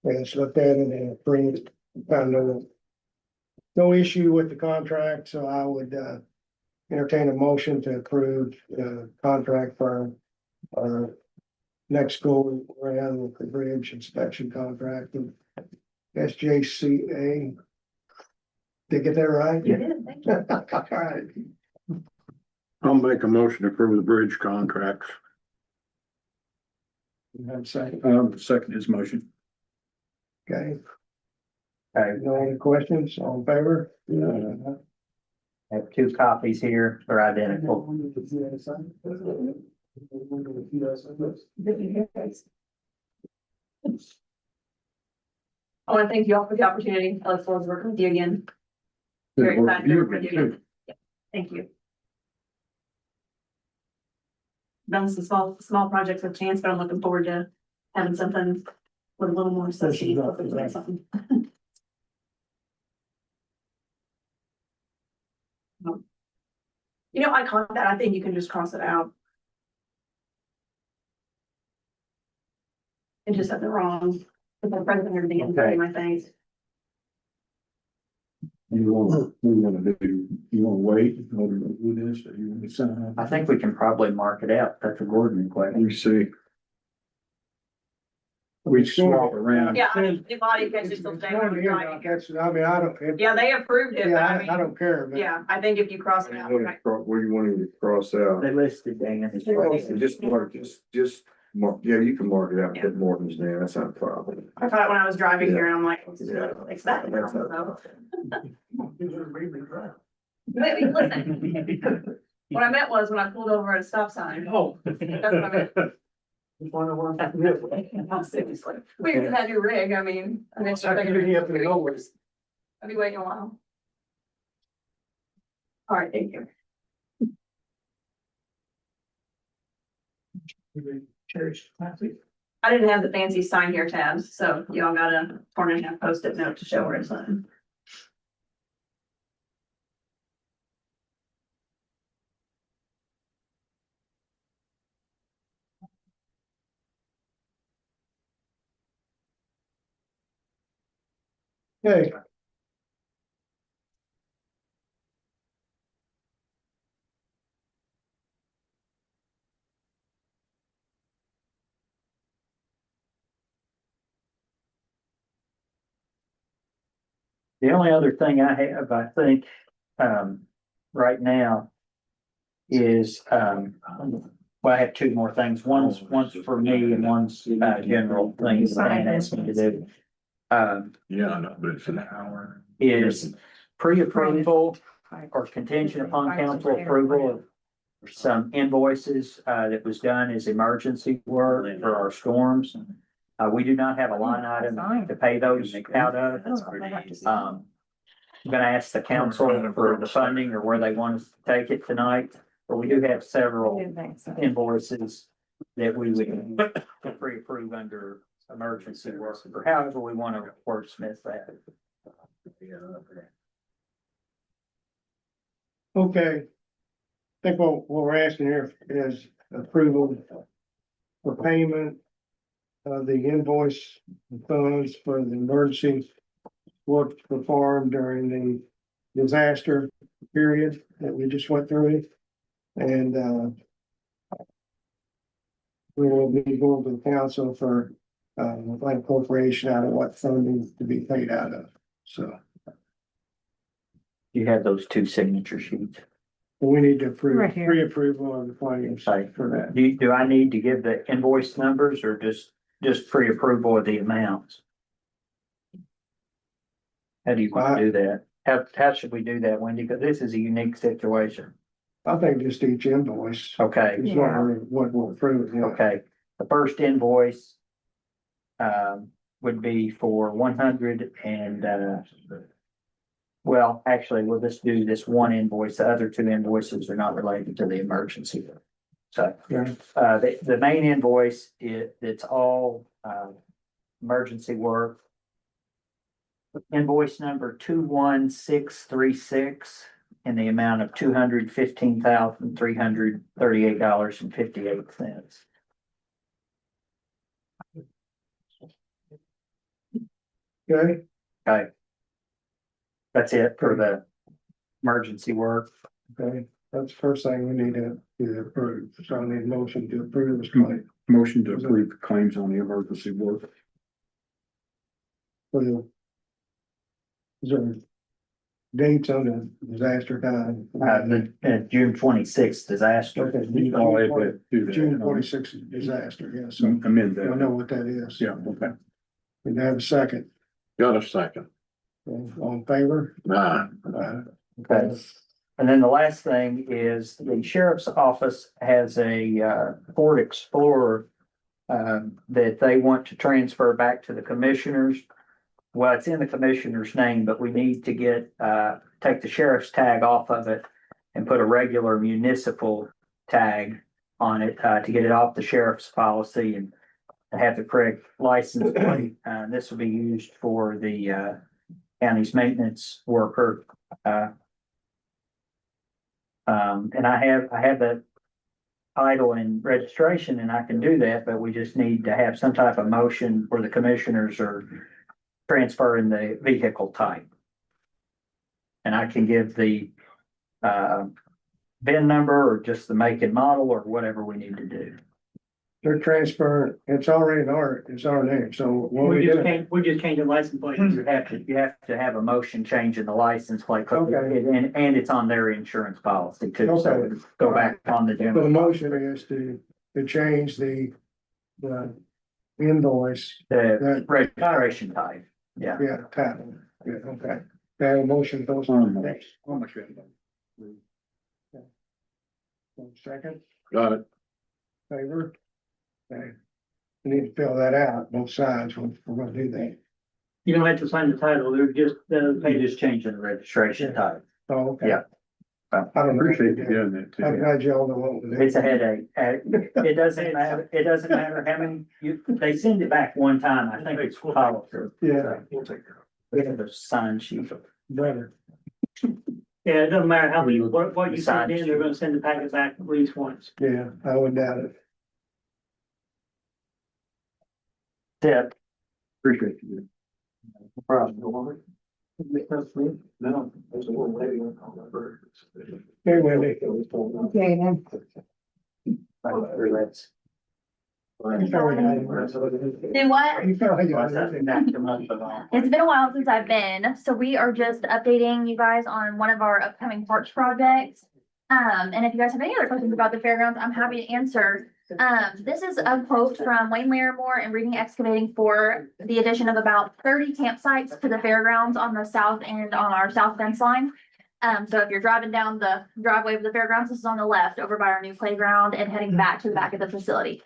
S1: has looked at it and agreed, found no issue with the contract, so I would entertain a motion to approve the contract for our next go around with the bridge inspection contract and SJCA. Did I get that right?
S2: Yeah.
S1: All right.
S11: I'll make a motion to approve the bridge contracts.
S1: You have a second?
S11: Second his motion.
S1: Okay,
S2: Okay,
S1: no other questions, all in favor?
S2: I have 2 copies here, they're identical.
S12: I want to thank you all for the opportunity. I look forward to working with you again. Very excited to work with you again. Yeah, thank you. Done some small projects with Chance, but I'm looking forward to having something with a little more substance. Hopefully we'll have something. You know, I caught that. I think you can just cross it out. And just have the wrong, with the president and everything, and
S2: Okay.
S12: my things.
S11: You want to wait in order to do this, or you want to sign?
S2: I think we can probably mark it out, that's a Gordon
S3: Let
S2: question.
S3: me see.
S11: We swap around.
S12: Yeah, I mean, the body catches till day one.
S1: I mean, I don't.
S12: Yeah, they approved it, but
S1: Yeah,
S12: I
S1: I
S12: mean,
S1: don't care, but.
S12: yeah, I think if you cross it out, right?
S3: What do you want him to cross out?
S2: They listed Dan as
S3: Just mark, mark, yeah, you can mark it out, put Morton's name, that's not a problem.
S12: I thought when I was driving here and I'm like,
S3: Yeah.
S12: it's that.
S3: That's not-
S12: Maybe, listen. What I meant was when I pulled over at a stop sign.
S8: Oh.
S12: That's what I meant. No, seriously. We're using that new rig, I mean. I'd be waiting a while. All right, thank you. I didn't have the fancy sign here tabs, so y'all got a 4.5 post-it note to show where it's at.
S1: Okay.
S2: The only other thing I have, I think, right now is, well, I have 2 more things. One's for me and one's, general things that Dan asked me to do.
S11: Yeah, I know, but it's an hour.
S2: Is pre-approval or contingent upon council approval of some invoices, that was done as emergency work for our storms. We do not have a line item to pay those out of. I'm gonna ask the council for the funding or where they want us to take it tonight, but we do have several invoices that we would pre-approve under emergency work, or however we want to wordsmith that.
S1: Okay. I think what we're asking here is approval for payment of the invoice funds for the emergency work performed during the disaster period that we just went through. And we will be going to the council for like appropriation out of what funding to be paid out of. So
S2: You have those two signature sheets.
S1: we need to approve,
S5: Right here.
S1: pre-approval of the claims for that.
S2: Do I need to give the invoice numbers or just pre-approval of the amounts? How do you want to do that? How should we do that, Wendy? Because this is a unique situation.
S1: I think just each invoice
S2: Okay,
S1: is what we'll approve. Yeah.
S2: okay. The first invoice would be for 100 and well, actually, we'll just do this one invoice. The other two invoices are not related to the emergency. So,
S1: Yeah.
S2: the main invoice, it's all, emergency work. Invoice number 21636 in the amount of $215,338.58.
S1: Okay,
S2: Okay. That's it for the emergency work.
S1: okay, that's the first thing we need to approve. So I need a motion to approve this claim
S11: Motion to approve the claims on the emergency work.
S1: for the. Is there dates on the disaster time?
S2: June 26th disaster.
S1: Okay,
S11: Oh, it would do that.
S1: June 26th disaster, yeah, so
S11: Amend
S1: I know
S11: that.
S1: what that is.
S11: Yeah, okay.
S1: We have a second.
S3: Got a second.
S1: All in favor?
S3: Nah.
S2: Okay. And then the last thing is the sheriff's office has a Ford Explorer that they want to transfer back to the commissioners. Well, it's in the commissioner's name, but we need to get take the sheriff's tag off of it and put a regular municipal tag on it to get it off the sheriff's policy and have the correct license plate. This will be used for the county's maintenance worker. And I have that title and registration and I can do that, but we just need to have some type of motion where the commissioners are transferring the vehicle type. And I can give the VIN number or just the make and model or whatever we need to do.
S1: They're transferring, it's already it's our name, so what we do.
S12: We just changed the license plate.
S2: You have to have a motion changing the license plate. 'Cause
S1: Okay.
S2: And it's on their insurance policy too, so
S1: Okay.
S2: go back on the
S1: So the
S2: general.
S1: motion is to change the invoice,
S2: The registration type, yeah.
S1: yeah, title, yeah, okay. Now, a motion goes
S11: Oh,
S1: on
S11: no.
S1: next.
S11: Oh, my God.
S1: Second,
S3: Got it.
S1: favor? Okay. We need to fill that out, both sides, we're gonna do that.
S12: You don't have to sign the title, they're just,
S2: You just changing the registration type.
S1: Oh, okay.
S2: Yeah.
S1: I don't know.
S11: Appreciate you doing that
S1: I'm
S11: too.
S1: glad y'all know what to do.
S2: It's a headache. It doesn't matter how many, they send it back one time. I think it's policy.
S1: Yeah,
S8: We'll take care
S2: We have a sign sheet.
S1: better.
S12: yeah, it doesn't matter how many, what you
S2: Besides-
S12: send in, they're gonna send the packet back at least once.
S1: Yeah, I would doubt it.
S2: Tip.
S11: Appreciate you.
S2: No problem.
S8: No, there's a little lady on that bird.
S1: Hey, Wendy.
S5: Okay, then.
S2: That's-
S4: Do what?
S1: You probably got
S2: What's that?
S1: it.
S2: Back to month of all.
S4: It's been a while since I've been, so we are just updating you guys on one of our upcoming parks projects. And if you guys have any other questions about the fairgrounds, I'm happy to answer. This is a quote from Wayne Larimore and Reading Excavating for the addition of about 30 campsites to the fairgrounds on the south end on our south fence line. So if you're driving down the driveway of the fairgrounds, this is on the left over by our new playground and heading back to the back of the facility.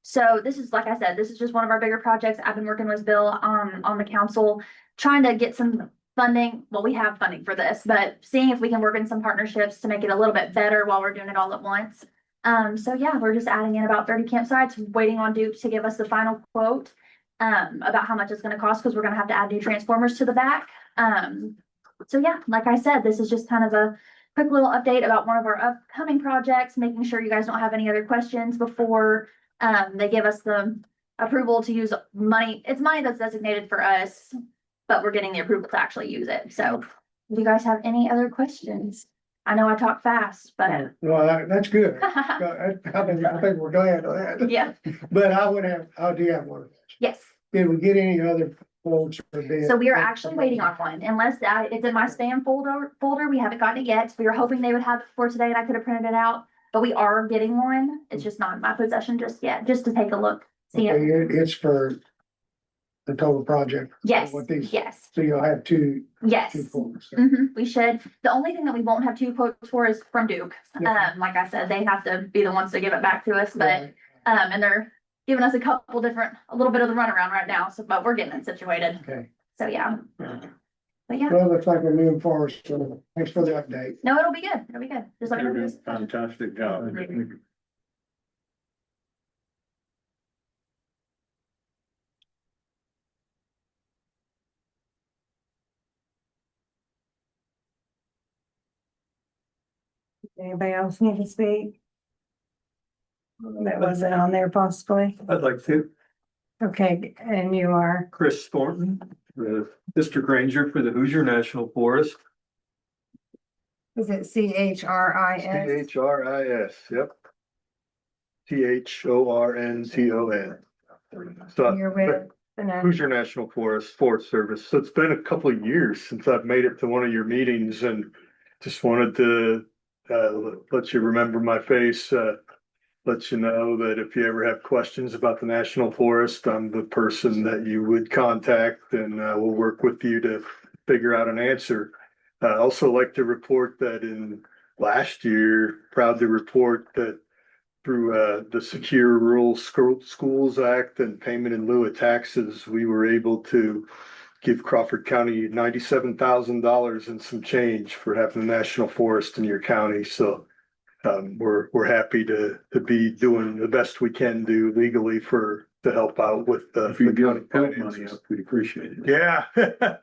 S4: So this is, like I said, this is just one of our bigger projects. I've been working with Bill on the council, trying to get some funding. Well, we have funding for this, but seeing if we can work in some partnerships to make it a little bit better while we're doing it all at once.
S13: So yeah, we're just adding in about 30 campsites, waiting on Duke to give us the final quote about how much it's gonna cost, because we're gonna have to add new transformers to the back. So yeah, like I said, this is just kind of a quick little update about one of our upcoming projects, making sure you guys don't have any other questions before they give us the approval to use money. It's money that's designated for us, but we're getting the approval to actually use it. So do you guys have any other questions? I know I talk fast, but
S1: Well, that's good. I think we're glad of that.
S13: yeah,
S1: But I do have one.
S13: yes.
S1: Did we get any other quotes for bids?
S13: So we are actually waiting on one, unless it's in my spam folder. We haven't gotten it yet. We were hoping they would have it for today and I could have printed it out, but we are getting one. It's just not in my possession just yet, just to take a look. See
S1: Okay,
S13: it.
S1: It's for the total project.
S13: Yes,
S1: What these,
S13: yes,
S1: so you'll have two
S13: yes.
S1: quotes.
S13: We should. The only thing that we won't have two quotes for is from Duke.
S1: Yeah.
S13: Like I said, they have to be the ones to give it back to us, but,
S1: Right.
S13: and they're giving us a little bit of the runaround right now, so, but we're getting it situated.
S1: Okay,
S13: So, yeah. But yeah,
S1: well, looks like we're moving forward, so thanks for the update.
S13: no, it'll be good. It'll be good. Just let me know.
S11: You're
S13: if
S11: doing
S13: there's-
S11: a fantastic job.
S5: Anybody else need to speak? That wasn't on there possibly.
S8: I'd like to.
S5: Okay, and you are,
S8: Chris Thornton, the district ranger for the Hoosier National Forest.
S5: is it CHRIS?
S8: CHRIS, yep. THORNTON. So
S5: You're with the
S8: Hoosier National Forest Service. So it's been a couple of years since I've made it to one of your meetings and just wanted to let you remember my face, let you know that if you ever have questions about the National Forest, I'm the person that you would contact, and we'll work with you to figure out an answer. I also like to report that in last year, proud to report that through the Secure Rural Schools Act and payment in lieu of taxes, we were able to give Crawford County $97,000 and some change for having a national forest in your county. So we're happy to be doing the best we can do legally to help out with the
S11: If you
S8: county
S11: give money
S8: finances.
S11: up, we'd appreciate it.
S8: Yeah.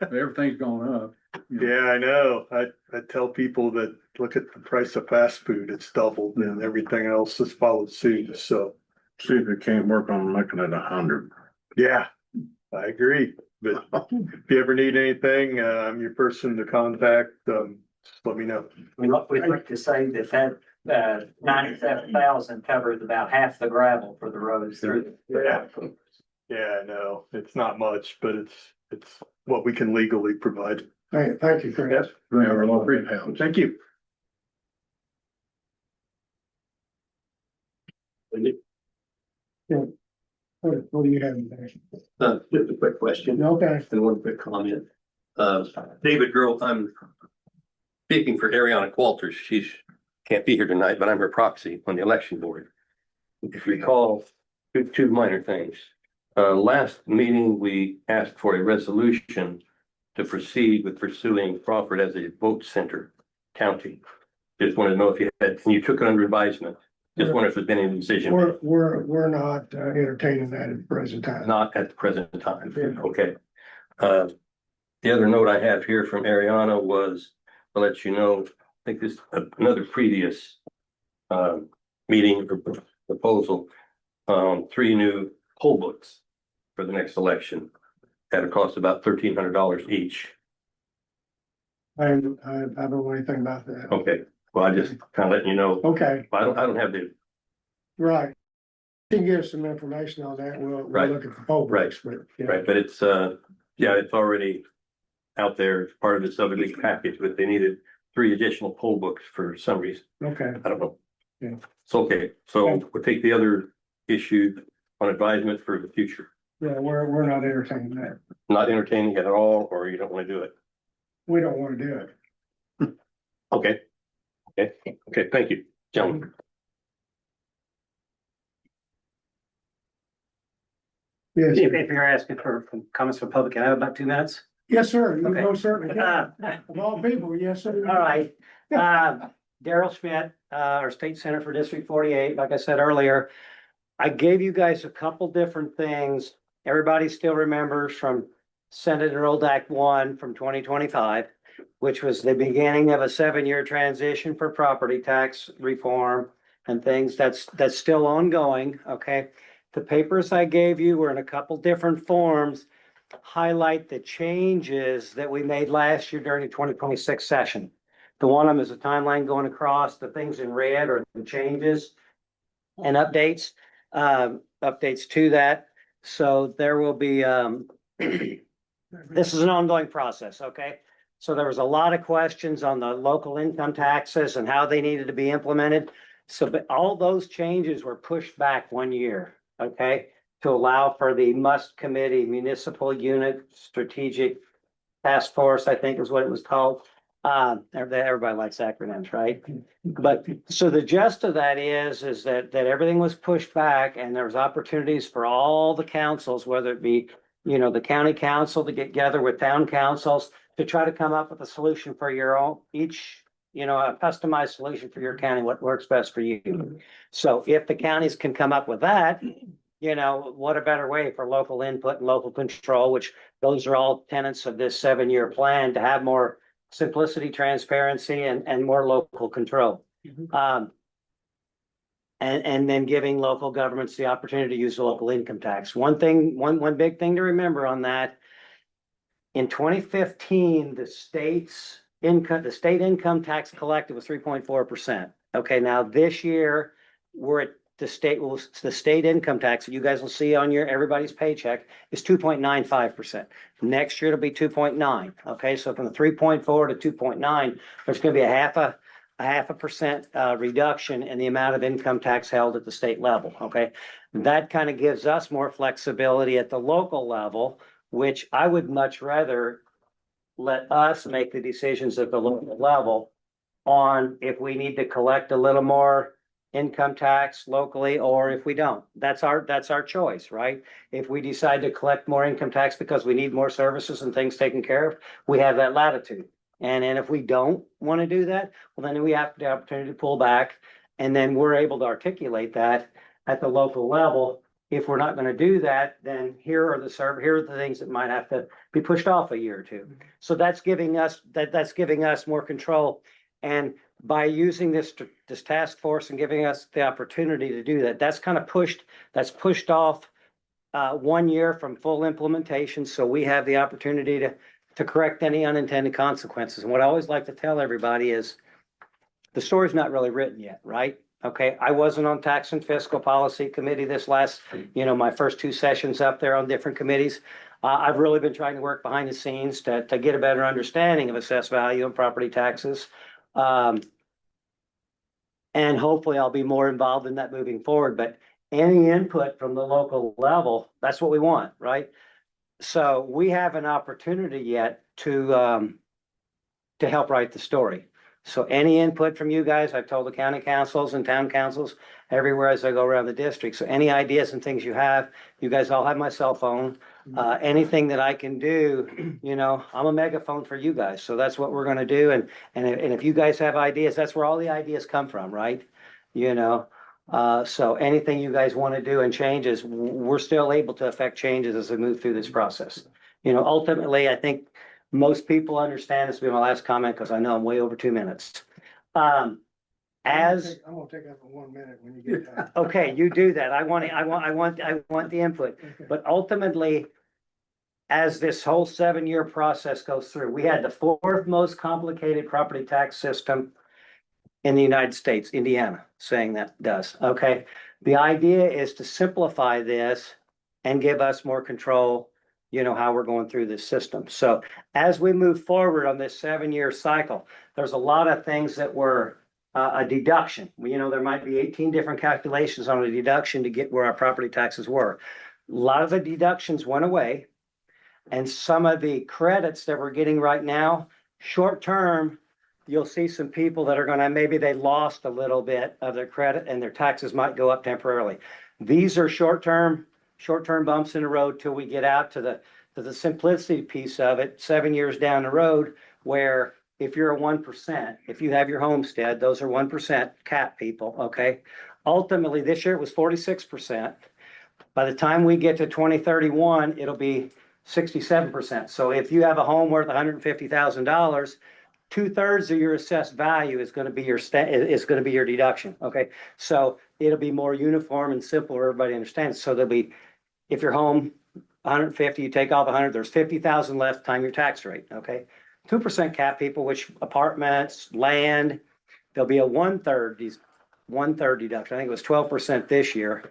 S11: Everything's going up.
S8: Yeah, I know. I tell people that look at the price of fast food, it's doubled and everything else has followed suit. So.
S11: See if it can't work on making it 100.
S8: Yeah, I agree. But if you ever need anything, I'm your person to contact. Just let me know.
S2: We'd like to say that 97,000 covers about half the gravel for the roads through.
S8: Yeah. Yeah, I know. It's not much, but it's what we can legally provide.
S1: Thank you, Chris.
S8: Thank you.
S1: What do you have there?
S14: Just a quick question
S1: Okay,
S14: and one quick comment. David Girl, I'm speaking for Ariana Qualters. She's can't be here tonight, but I'm her proxy on the election board. If you recall, two minor things. Last meeting, we asked for a resolution to proceed with pursuing Crawford as a vote center county. Just wanted to know if you had, and you took it under advisement. Just wonder if there's been any decision.
S1: we're not entertaining that at the present time.
S14: Not at the present time.
S1: Yeah.
S14: Okay. The other note I have here from Ariana was to let you know, I think this, another previous meeting or proposal, 3 new poll books for the next election at a cost about $1,300 each.
S1: I don't know anything about that.
S14: Okay, well, I just kind of letting you know,
S1: Okay,
S14: I don't have the,
S1: right. You can give us some information on that. We'll
S14: Right.
S1: look at the poll books, but. yeah.
S14: right, but it's, yeah, it's already out there as part of this other big package, but they needed 3 additional poll books for some reason.
S1: Okay,
S14: I don't know.
S1: Yeah.
S14: It's okay, so we'll take the other issue on advisement for the future.
S1: yeah, we're not entertaining that.
S14: Not entertaining it at all, or you don't want to do it.
S1: We don't want to do it.
S14: Okay. Okay, thank you, gentlemen.
S1: Yes,
S2: If
S1: sir.
S2: you're asking for comments from public, can I have about 2 minutes?
S1: Yes, sir. You
S2: Okay.
S1: most certainly can. Of all people, yes, sir.
S2: All right. Daryl Schmidt, our state senator for District 48. Like I said earlier, I gave you guys a couple different things. Everybody still remembers from Senate Enrolled Act 1 from 2025, which was the beginning of a 7-year transition for property tax reform and things. That's still ongoing, okay? The papers I gave you were in a couple different forms, highlight the changes that we made last year during the 2026 session. The one of them is a timeline going across. The things in red are the changes and updates to that. So there will be, this is an ongoing process, okay? So there was a lot of questions on the local income taxes and how they needed to be implemented. So, but all those changes were pushed back 1 year, okay? To allow for the MUST Committee Municipal Unit Strategic Task Force, I think is what it was called. Everybody likes acronyms, right? But so the gist of that is that everything was pushed back and there was opportunities for all the councils, whether it be, the county council to get together with town councils to try to come up with a solution for your own, each, a customized solution for your county, what works best for you. So if the counties can come up with that, what a better way for local input and local control, which those are all tenets of this 7-year plan to have more simplicity, transparency, and more local control. And then giving local governments the opportunity to use the local income tax. One big thing to remember on that, in 2015, the state income tax collected was 3.4%. Okay, now this year, we're at the state income tax that you guys will see on everybody's paycheck is 2.95%. Next year it'll be 2.9. Okay, so from the 3.4 to 2.9, there's going to be a half a percent reduction in the amount of income tax held at the state level. Okay, that kind of gives us more flexibility at the local level, which I would much rather let us make the decisions at the local level on if we need to collect a little more income tax locally, or if we don't. That's our choice, right? If we decide to collect more income tax because we need more services and things taken care of, we have that latitude. And if we don't want to do that, well, then we have the opportunity to pull back, and then we're able to articulate that at the local level. If we're not going to do that, then here are the things that might have to be pushed off a year or two. So that's giving us more control. And by using this task force and giving us the opportunity to do that, that's pushed off 1 year from full implementation. So we have the opportunity to correct any unintended consequences. And what I always like to tell everybody is the story's not really written yet, right? Okay, I wasn't on Tax and Fiscal Policy Committee this last, my first 2 sessions up there on different committees. I've really been trying to work behind the scenes to get a better understanding of assessed value and property taxes. And hopefully I'll be more involved in that moving forward, but any input from the local level, that's what we want, right? So we have an opportunity yet to help write the story. So any input from you guys, I've told the county councils and town councils everywhere as I go around the district. So any ideas and things you have, you guys all have my cell phone. Anything that I can do, I'm a megaphone for you guys. So that's what we're going to do. And if you guys have ideas, that's where all the ideas come from, right? So anything you guys want to do and changes, we're still able to affect changes as we move through this process. Ultimately, I think most people understand, this will be my last comment because I know I'm way over 2 minutes. I'm gonna take up 1 minute when you get done. Okay, you do that. I want the input. Okay. But ultimately, as this whole 7-year process goes through, we had the 4th most complicated property tax system in the United States, Indiana, saying that does. Okay. The idea is to simplify this and give us more control, how we're going through this system. So as we move forward on this 7-year cycle, there's a lot of things that were a deduction. There might be 18 different calculations on a deduction to get where our property taxes were. A lot of the deductions went away, and some of the credits that we're getting right now, short term, you'll see some people that are maybe they lost a little bit of their credit and their taxes might go up temporarily. These are short-term bumps in the road till we get out to the simplicity piece of it 7 years down the road, where if you're a 1%, if you have your homestead, those are 1% cap people, okay? Ultimately, this year it was 46%. By the time we get to 2031, it'll be 67%. So if you have a home worth $150,000, 2/3 of your assessed value is gonna be is gonna be your deduction, okay? So it'll be more uniform and simple, everybody understands. So there'll be, if your home 150, you take off 100, there's 50,000 left time your tax rate, okay? 2% cap people, which apartments, land, there'll be a 1/3 deduction. I think it was 12% this year.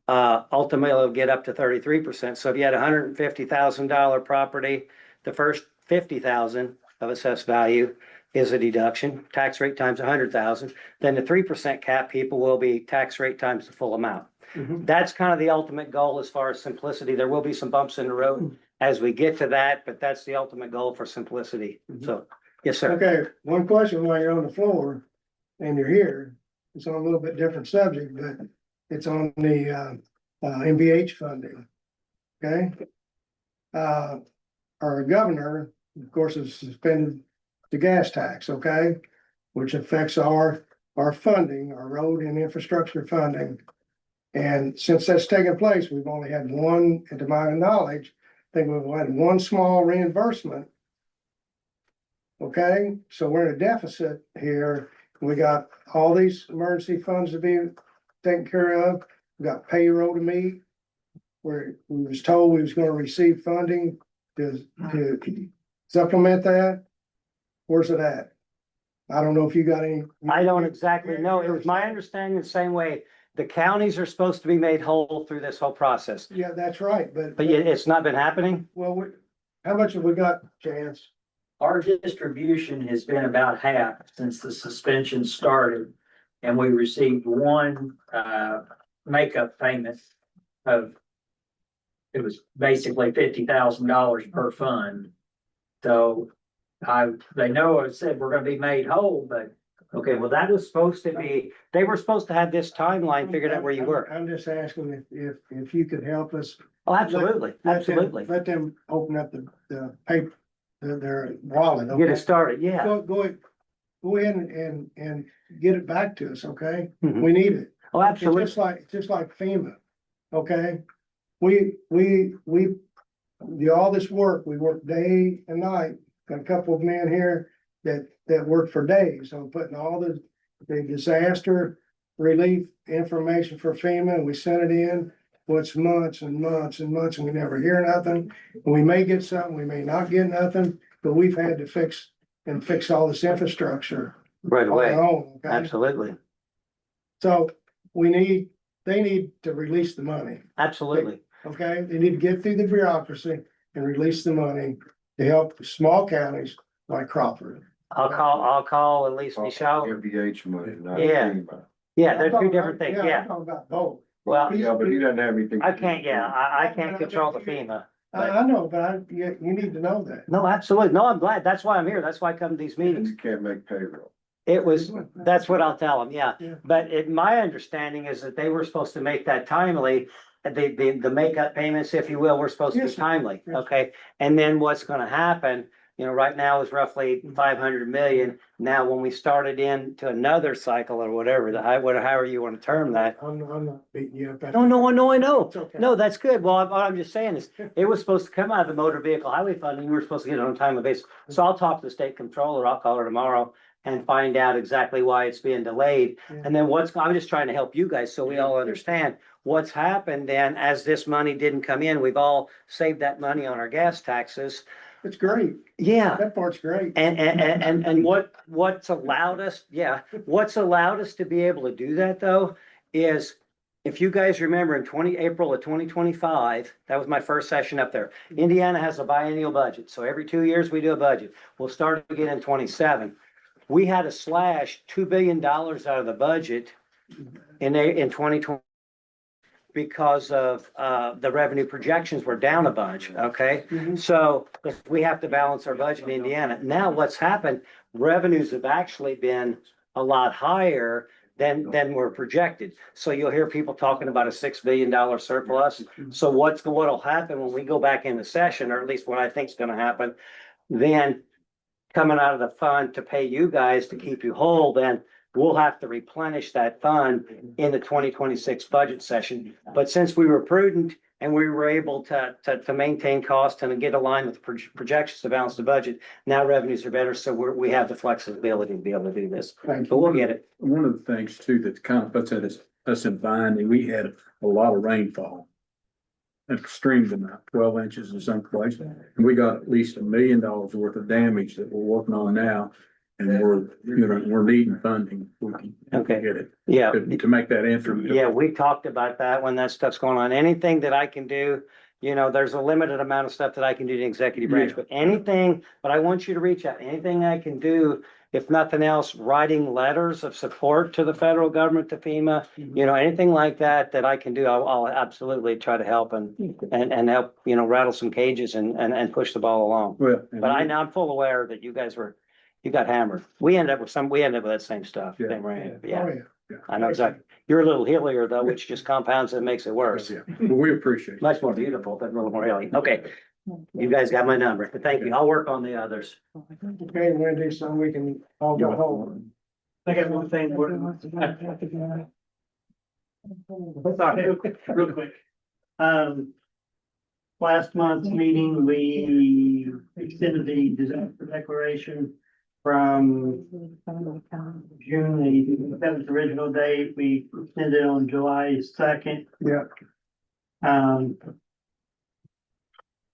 S2: Ultimately, it'll get up to 33%. So if you had $150,000 property, the first 50,000 of assessed value is a deduction, tax rate times 100,000. Then the 3% cap people will be tax rate times the full amount. That's kind of the ultimate goal as far as simplicity. There will be some bumps in the road as we get to that, but that's the ultimate goal for simplicity. So, yes, sir.
S1: Okay, one question while you're on the floor and you're here, it's on a little bit different subject, but it's on the MVH funding. Okay? Our governor, of course, has suspended the gas tax, okay? Which affects our funding, our road and infrastructure funding. And since that's taken place, we've only had one, to my knowledge, I think we've had one small reimbursement. Okay, so we're in a deficit here. We got all these emergency funds to be taken care of. We got payroll to meet. We was told we was gonna receive funding to supplement that. Where's it at? I don't know if you got any.
S2: I don't exactly know. It was my understanding the same way. The counties are supposed to be made whole through this whole process,
S1: Yeah, that's right,
S2: but yet it's not been happening.
S1: well, how much have we got, Chance?
S15: Our distribution has been about half since the suspension started. And we received one makeup payment of, it was basically $50,000 per fund. So they know I said we're gonna be made whole, but
S2: Okay, well, that was supposed to be, they were supposed to have this timeline figured out where you were.
S1: I'm just asking if you could help us.
S2: Oh, absolutely, absolutely.
S1: Let them open up the paper, their wallet.
S2: Get
S1: okay?
S2: it started, yeah.
S1: Go ahead and get it back to us, okay?
S2: Mhm.
S1: We need it.
S2: Oh,
S1: It's
S2: absolutely.
S1: just like FEMA, okay? We do all this work, we work day and night, got a couple of men here that work for days on putting all the disaster relief information for FEMA, and we sent it in. Well, it's months and months and months, and we never hear nothing. We may get something, we may not get nothing, but we've had to fix all this infrastructure
S2: Right
S1: on
S2: away,
S1: our own, okay?
S2: absolutely,
S1: So they need to release the money,
S2: absolutely.
S1: okay? They need to get through the bureaucracy and release the money to help small counties like Crawford.
S2: I'll call at least Michelle.
S3: MVH money, not
S2: Yeah.
S3: FEMA.
S2: Yeah, they're two different things,
S1: I'm
S2: yeah.
S1: talking about both.
S2: Well,
S3: Yeah, but he doesn't have anything. to
S2: I
S3: do
S2: can't,
S3: with
S2: yeah,
S3: FEMA.
S2: I can't control the FEMA.
S1: I know, but you need to know that.
S2: No, absolutely. No, I'm glad. That's why I'm here. That's why I come to these meetings.
S3: You can't make payroll.
S2: It was, that's what I'll tell them, yeah.
S1: Yeah.
S2: But my understanding is that they were supposed to make that timely. The makeup payments, if you will, were supposed to be
S1: Yes, sir.
S2: timely,
S1: Yes.
S2: okay? And then what's gonna happen, right now is roughly 500 million. Now, when we started into another cycle or whatever, however you wanna term that.
S1: I'm not beating you up.
S2: No, I know.
S1: It's okay.
S2: No, that's good. Well, what I'm just saying is, it was supposed to come out of the motor vehicle highway fund, and you were supposed to get it on a timely basis. So I'll talk to the state controller, I'll call her tomorrow and find out exactly why it's being delayed.
S1: Yeah.
S2: And then I'm just trying to help you guys so we all understand what's happened. And as this money didn't come in, we've all saved that money on our gas taxes.
S1: It's great.
S2: Yeah.
S1: That part's great.
S2: And what's allowed us to be able to do that though, is if you guys remember in April of 2025, that was my first session up there. Indiana has a biennial budget. So every 2 years we do a budget. We'll start again in 27. We had to slash $2 billion out of the budget in 2020 because of the revenue projections were down a bunch, okay?
S1: Mhm.
S2: So we have to balance our budget in Indiana. Now what's happened, revenues have actually been a lot higher than were projected. So you'll hear people talking about a $6 billion surplus. So what'll happen when we go back into session, or at least what I think is gonna happen, then coming out of the fund to pay you guys to keep you whole, then we'll have to replenish that fund in the 2026 budget session. But since we were prudent and we were able to maintain cost and get aligned with projections to balance the budget, now revenues are better, so we have the flexibility to be able to do this.
S1: Thank
S2: But we'll get it.
S11: One of the things too, that kind of puts us in bind, we had a lot of rainfall. An extreme amount, 12 inches in some places, and we got at least $1 million worth of damage that we're working on now. And we're needing funding. We can
S2: Okay.
S11: get it.
S2: Yeah.
S11: To make that interim.
S2: Yeah, we talked about that when that stuff's going on. Anything that I can do, there's a limited amount of stuff that I can do in the executive branch,
S11: Yeah.
S2: but anything, but I want you to reach out, anything I can do, if nothing else, writing letters of support to the federal government, to FEMA, anything like that I can do, I'll absolutely try to help and help, rattle some cages and push the ball along.
S11: Well,
S2: But I'm full aware that you got hammered. We ended up with that same stuff.
S11: Yeah.
S2: Same rain.
S1: Oh,
S2: Yeah,
S1: yeah.
S2: I know exactly. You're a little hillier though, which just compounds it and makes it worse.
S11: Yeah, well, we appreciate it.
S2: Much more beautiful, but a little more hilly. Okay. You guys got my number. Thank you. I'll work on the others.
S1: Okay, Wendy, so we can all go home.
S15: I got one thing. Sorry, real quick. Last month's meeting, we extended the disaster declaration from June the seventh original date. We extended on July 2nd.
S1: Yeah.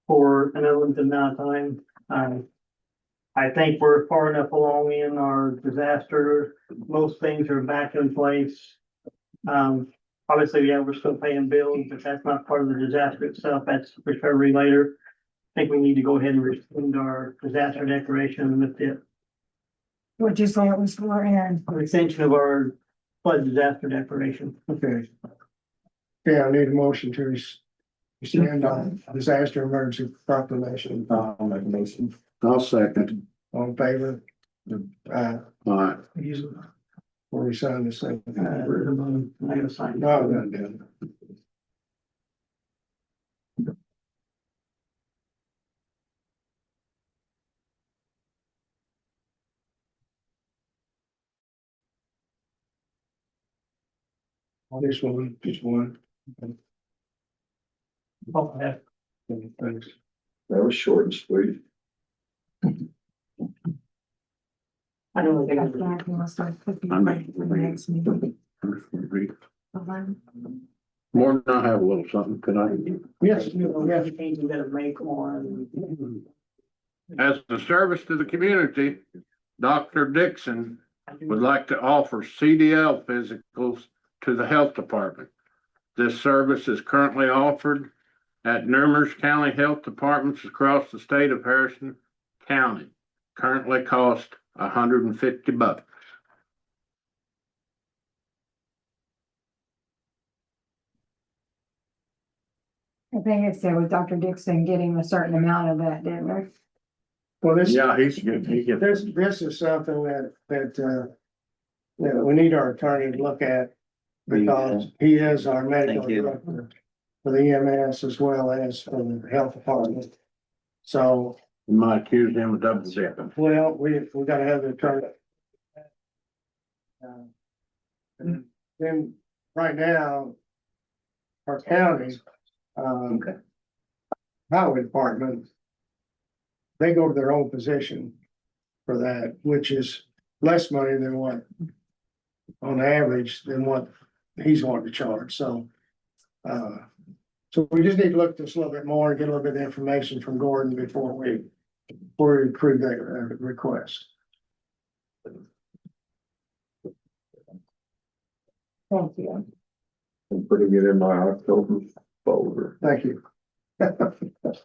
S15: For an unlimited amount of time. I think we're far enough along in our disaster. Most things are back in place. Obviously, yeah, we're still paying bills, but that's not part of the disaster itself. That's recovery later. I think we need to go ahead and rescind our disaster declaration with the
S5: What'd you say it was for, Aaron?
S15: extension of our flood disaster declaration.
S1: Okay. Yeah, I need a motion to stand on disaster emergency proclamation.
S3: I'll make a motion. I'll second.
S1: All in favor?
S3: All right.
S1: Before we sign this thing.
S15: I gotta sign.
S1: No, I'm not doing it. This one, just one.
S15: Oh, yeah.
S1: Thanks.
S3: That was short and sweet.
S15: I don't think I got
S5: Back and we'll start cooking for the next meeting.
S11: More than I have a little something, can I?
S15: Yes, we have a change we gotta make on.
S16: As a service to the community, Dr. Dixon would like to offer CDL physicals to the health department. This service is currently offered at numerous county health departments across the state of Harrison County. Currently cost $150.
S5: I think it said with Dr. Dixon getting a certain amount of that, didn't we?
S1: Well, this.
S11: Yeah, he's good. He gets.
S1: This is something that we need our attorney to look at. Because he is our medical
S2: Thank you.
S1: director for the EMS as well as for the health department. So,
S11: You might accuse him of double dipping.
S1: well, we gotta have the attorney. And then, right now, our county, highway department, they go to their own position for that, which is less money than what, on average, than what he's wanting to charge, so. So we just need to look at this a little bit more and get a little bit of information from Gordon before we approve that request.
S5: Thank you.
S3: I'm putting it in my October folder.
S1: Thank you.
S5: Does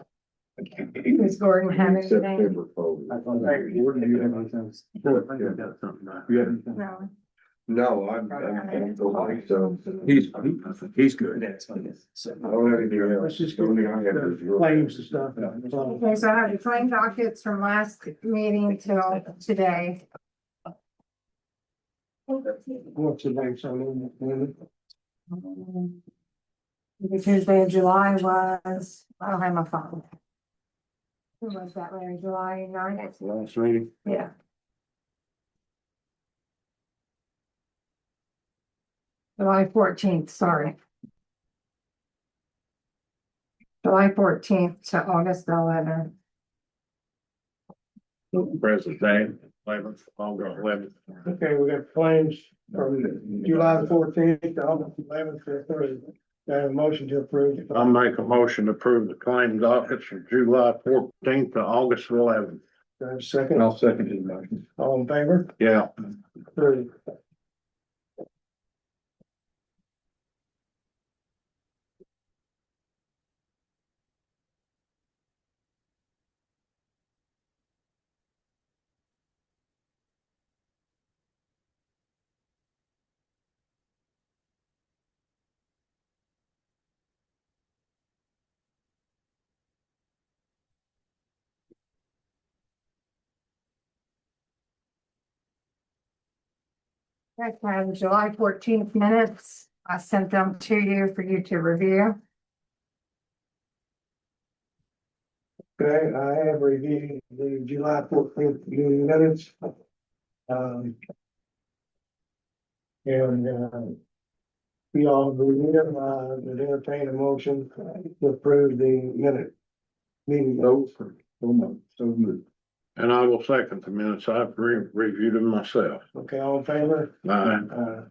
S5: Gordon have anything?
S3: September folder.
S11: Gordon, do you have anything? You got something. You have anything?
S5: No.
S3: No, I'm so.
S11: He's good.
S3: I don't have anything else.
S1: Let's just
S3: The
S1: go
S3: only thing I have is your-
S1: claims and stuff.
S5: Okay, so I have the claim dockets from last meeting till today.
S1: What's the name, so
S5: The Tuesday of July was, I don't have my phone. Who was that, Larry? July 9th?
S11: That's the last meeting.
S5: Yeah. July 14th, sorry. July 14th to August 11th.
S16: President Day, 11th, August 11th.
S1: Okay, we got claims from July 14th to August 11th to 30th. Got a motion to approve.
S16: I'll make a motion to approve the claim dockets from July 14th to August 11th.
S1: Do I have a second?
S11: I'll second his motion.
S1: All in favor?
S16: Yeah.
S1: Three.
S5: Next, I have the July 14th minutes. I sent them to you for you to review.
S1: Okay, I have reviewed the July 14th meeting minutes. We all reviewed them, would entertain a motion to approve the minute. Meeting notes.
S11: So moved.
S16: And I will second the minutes. I've reviewed them myself.
S1: Okay, all in favor?
S16: Aye.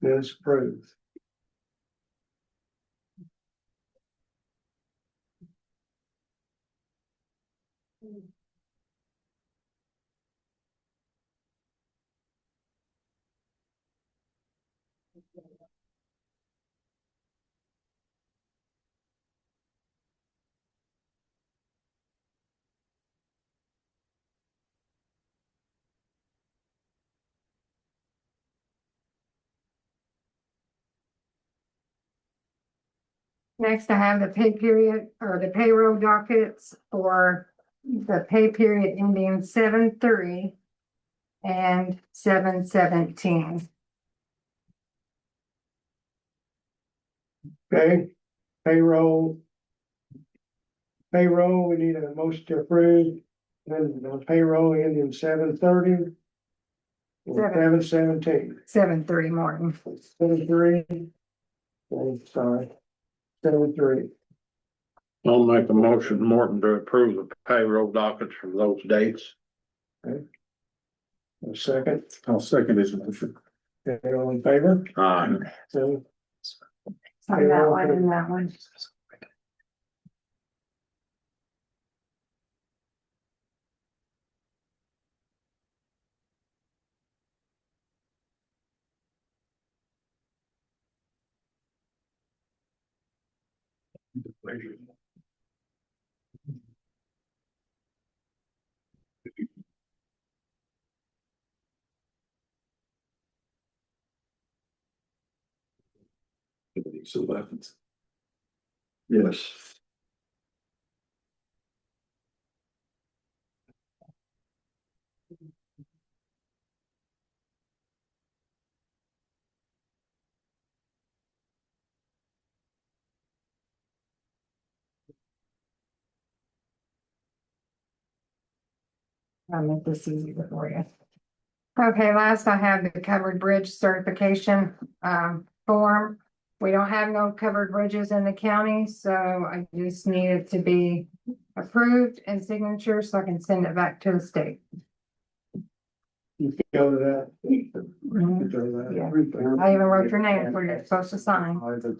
S1: Minutes approved.
S5: Next, I have the pay period or the payroll dockets for the pay period ending 7/3 and 7/17.
S1: Okay, payroll. Payroll, we need a motion to approve, then the payroll ending 7/30. 7/17.
S5: 7/30, Martin.
S1: 7/3. Oh, sorry. 7/3.
S16: I'll make a motion, Morton, to approve the payroll dockets for those dates.
S1: A second,
S11: I'll second his motion.
S1: okay, all in favor?
S16: Aye.
S1: So,
S5: On that one and that one.
S11: So that.
S3: Yes.
S5: I'll make this easier for you. Okay, last I have the covered bridge certification form. We don't have no covered bridges in the county, so I just need it to be approved and signature so I can send it back to the state.
S1: you go to that.
S5: Yeah. I even wrote your name for you're supposed to sign.
S1: It's a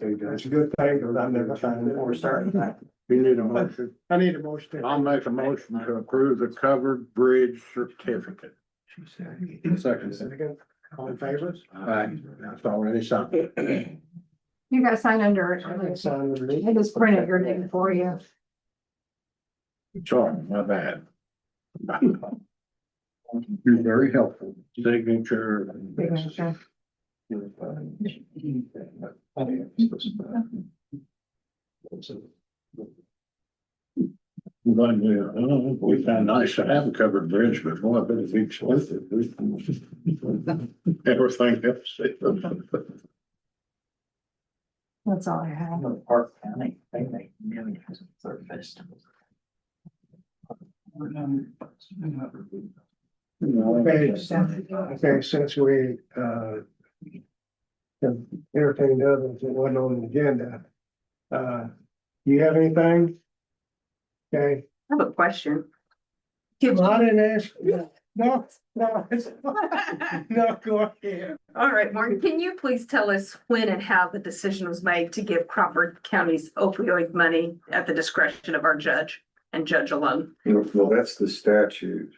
S1: good thing, because I've never signed it.
S15: We're starting that.
S16: You need a motion.
S1: I need a motion.
S16: I'll make a motion to approve the covered bridge certificate.
S11: Second.
S1: All in favor?
S11: Aye.
S16: That's already signed.
S5: You gotta sign under it.
S1: Sign with me.
S5: I just printed your name for you.
S16: Sorry, my bad.
S11: You're very helpful.
S16: Signature.
S5: Signature.
S16: We found nice to have a covered bridge, but boy, I bet it'd be expensive. Everything else.
S5: That's all I have.
S15: Park County, they make millions for festivals.
S1: Okay, since we, have entertained others that wasn't on the agenda, you have anything? Okay,
S12: I have a question.
S1: well, I didn't ask, no, it's no, go ahead.
S12: All right, Martin, can you please tell us when and how the decision was made to give Crawford County's opioid money at the discretion of our judge and judge alone?
S3: Well, that's the statute.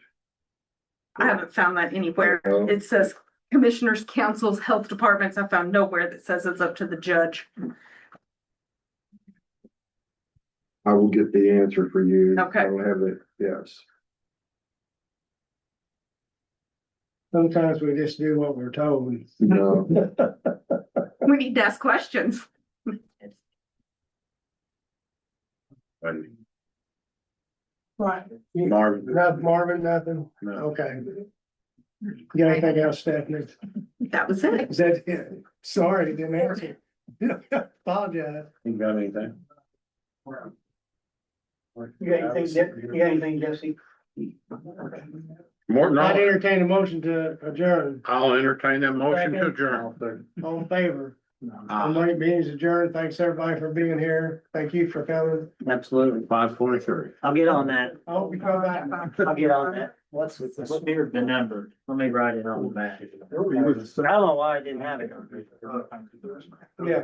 S12: I haven't found that anywhere.
S3: No.
S12: It says commissioners, councils, health departments. I found nowhere that says it's up to the judge.
S3: I will get the answer for you.
S12: Okay.
S3: I don't have it, yes.
S1: Sometimes we just do what we're told.
S3: No,
S12: We need to ask questions.
S1: Right.
S11: Marvin.
S1: Marvin, nothing?
S11: No.
S1: Okay. You got anything else, Stephanie?
S12: That was it.
S1: Is that it? Sorry, didn't answer. Apologize.
S11: You got anything?
S15: You got anything, Jesse?
S16: Morton,
S1: I'd entertain a motion to adjourn.
S16: I'll entertain that motion to adjourn.
S1: All in favor? Money being adjourned. Thanks everybody for being here. Thank you for coming.
S15: Absolutely.
S16: 5:23.
S15: I'll get on that.
S1: Oh, we come back.
S15: I'll get on that. What's the number? Let me write it on the back. I don't know why I didn't have it.
S1: Yeah.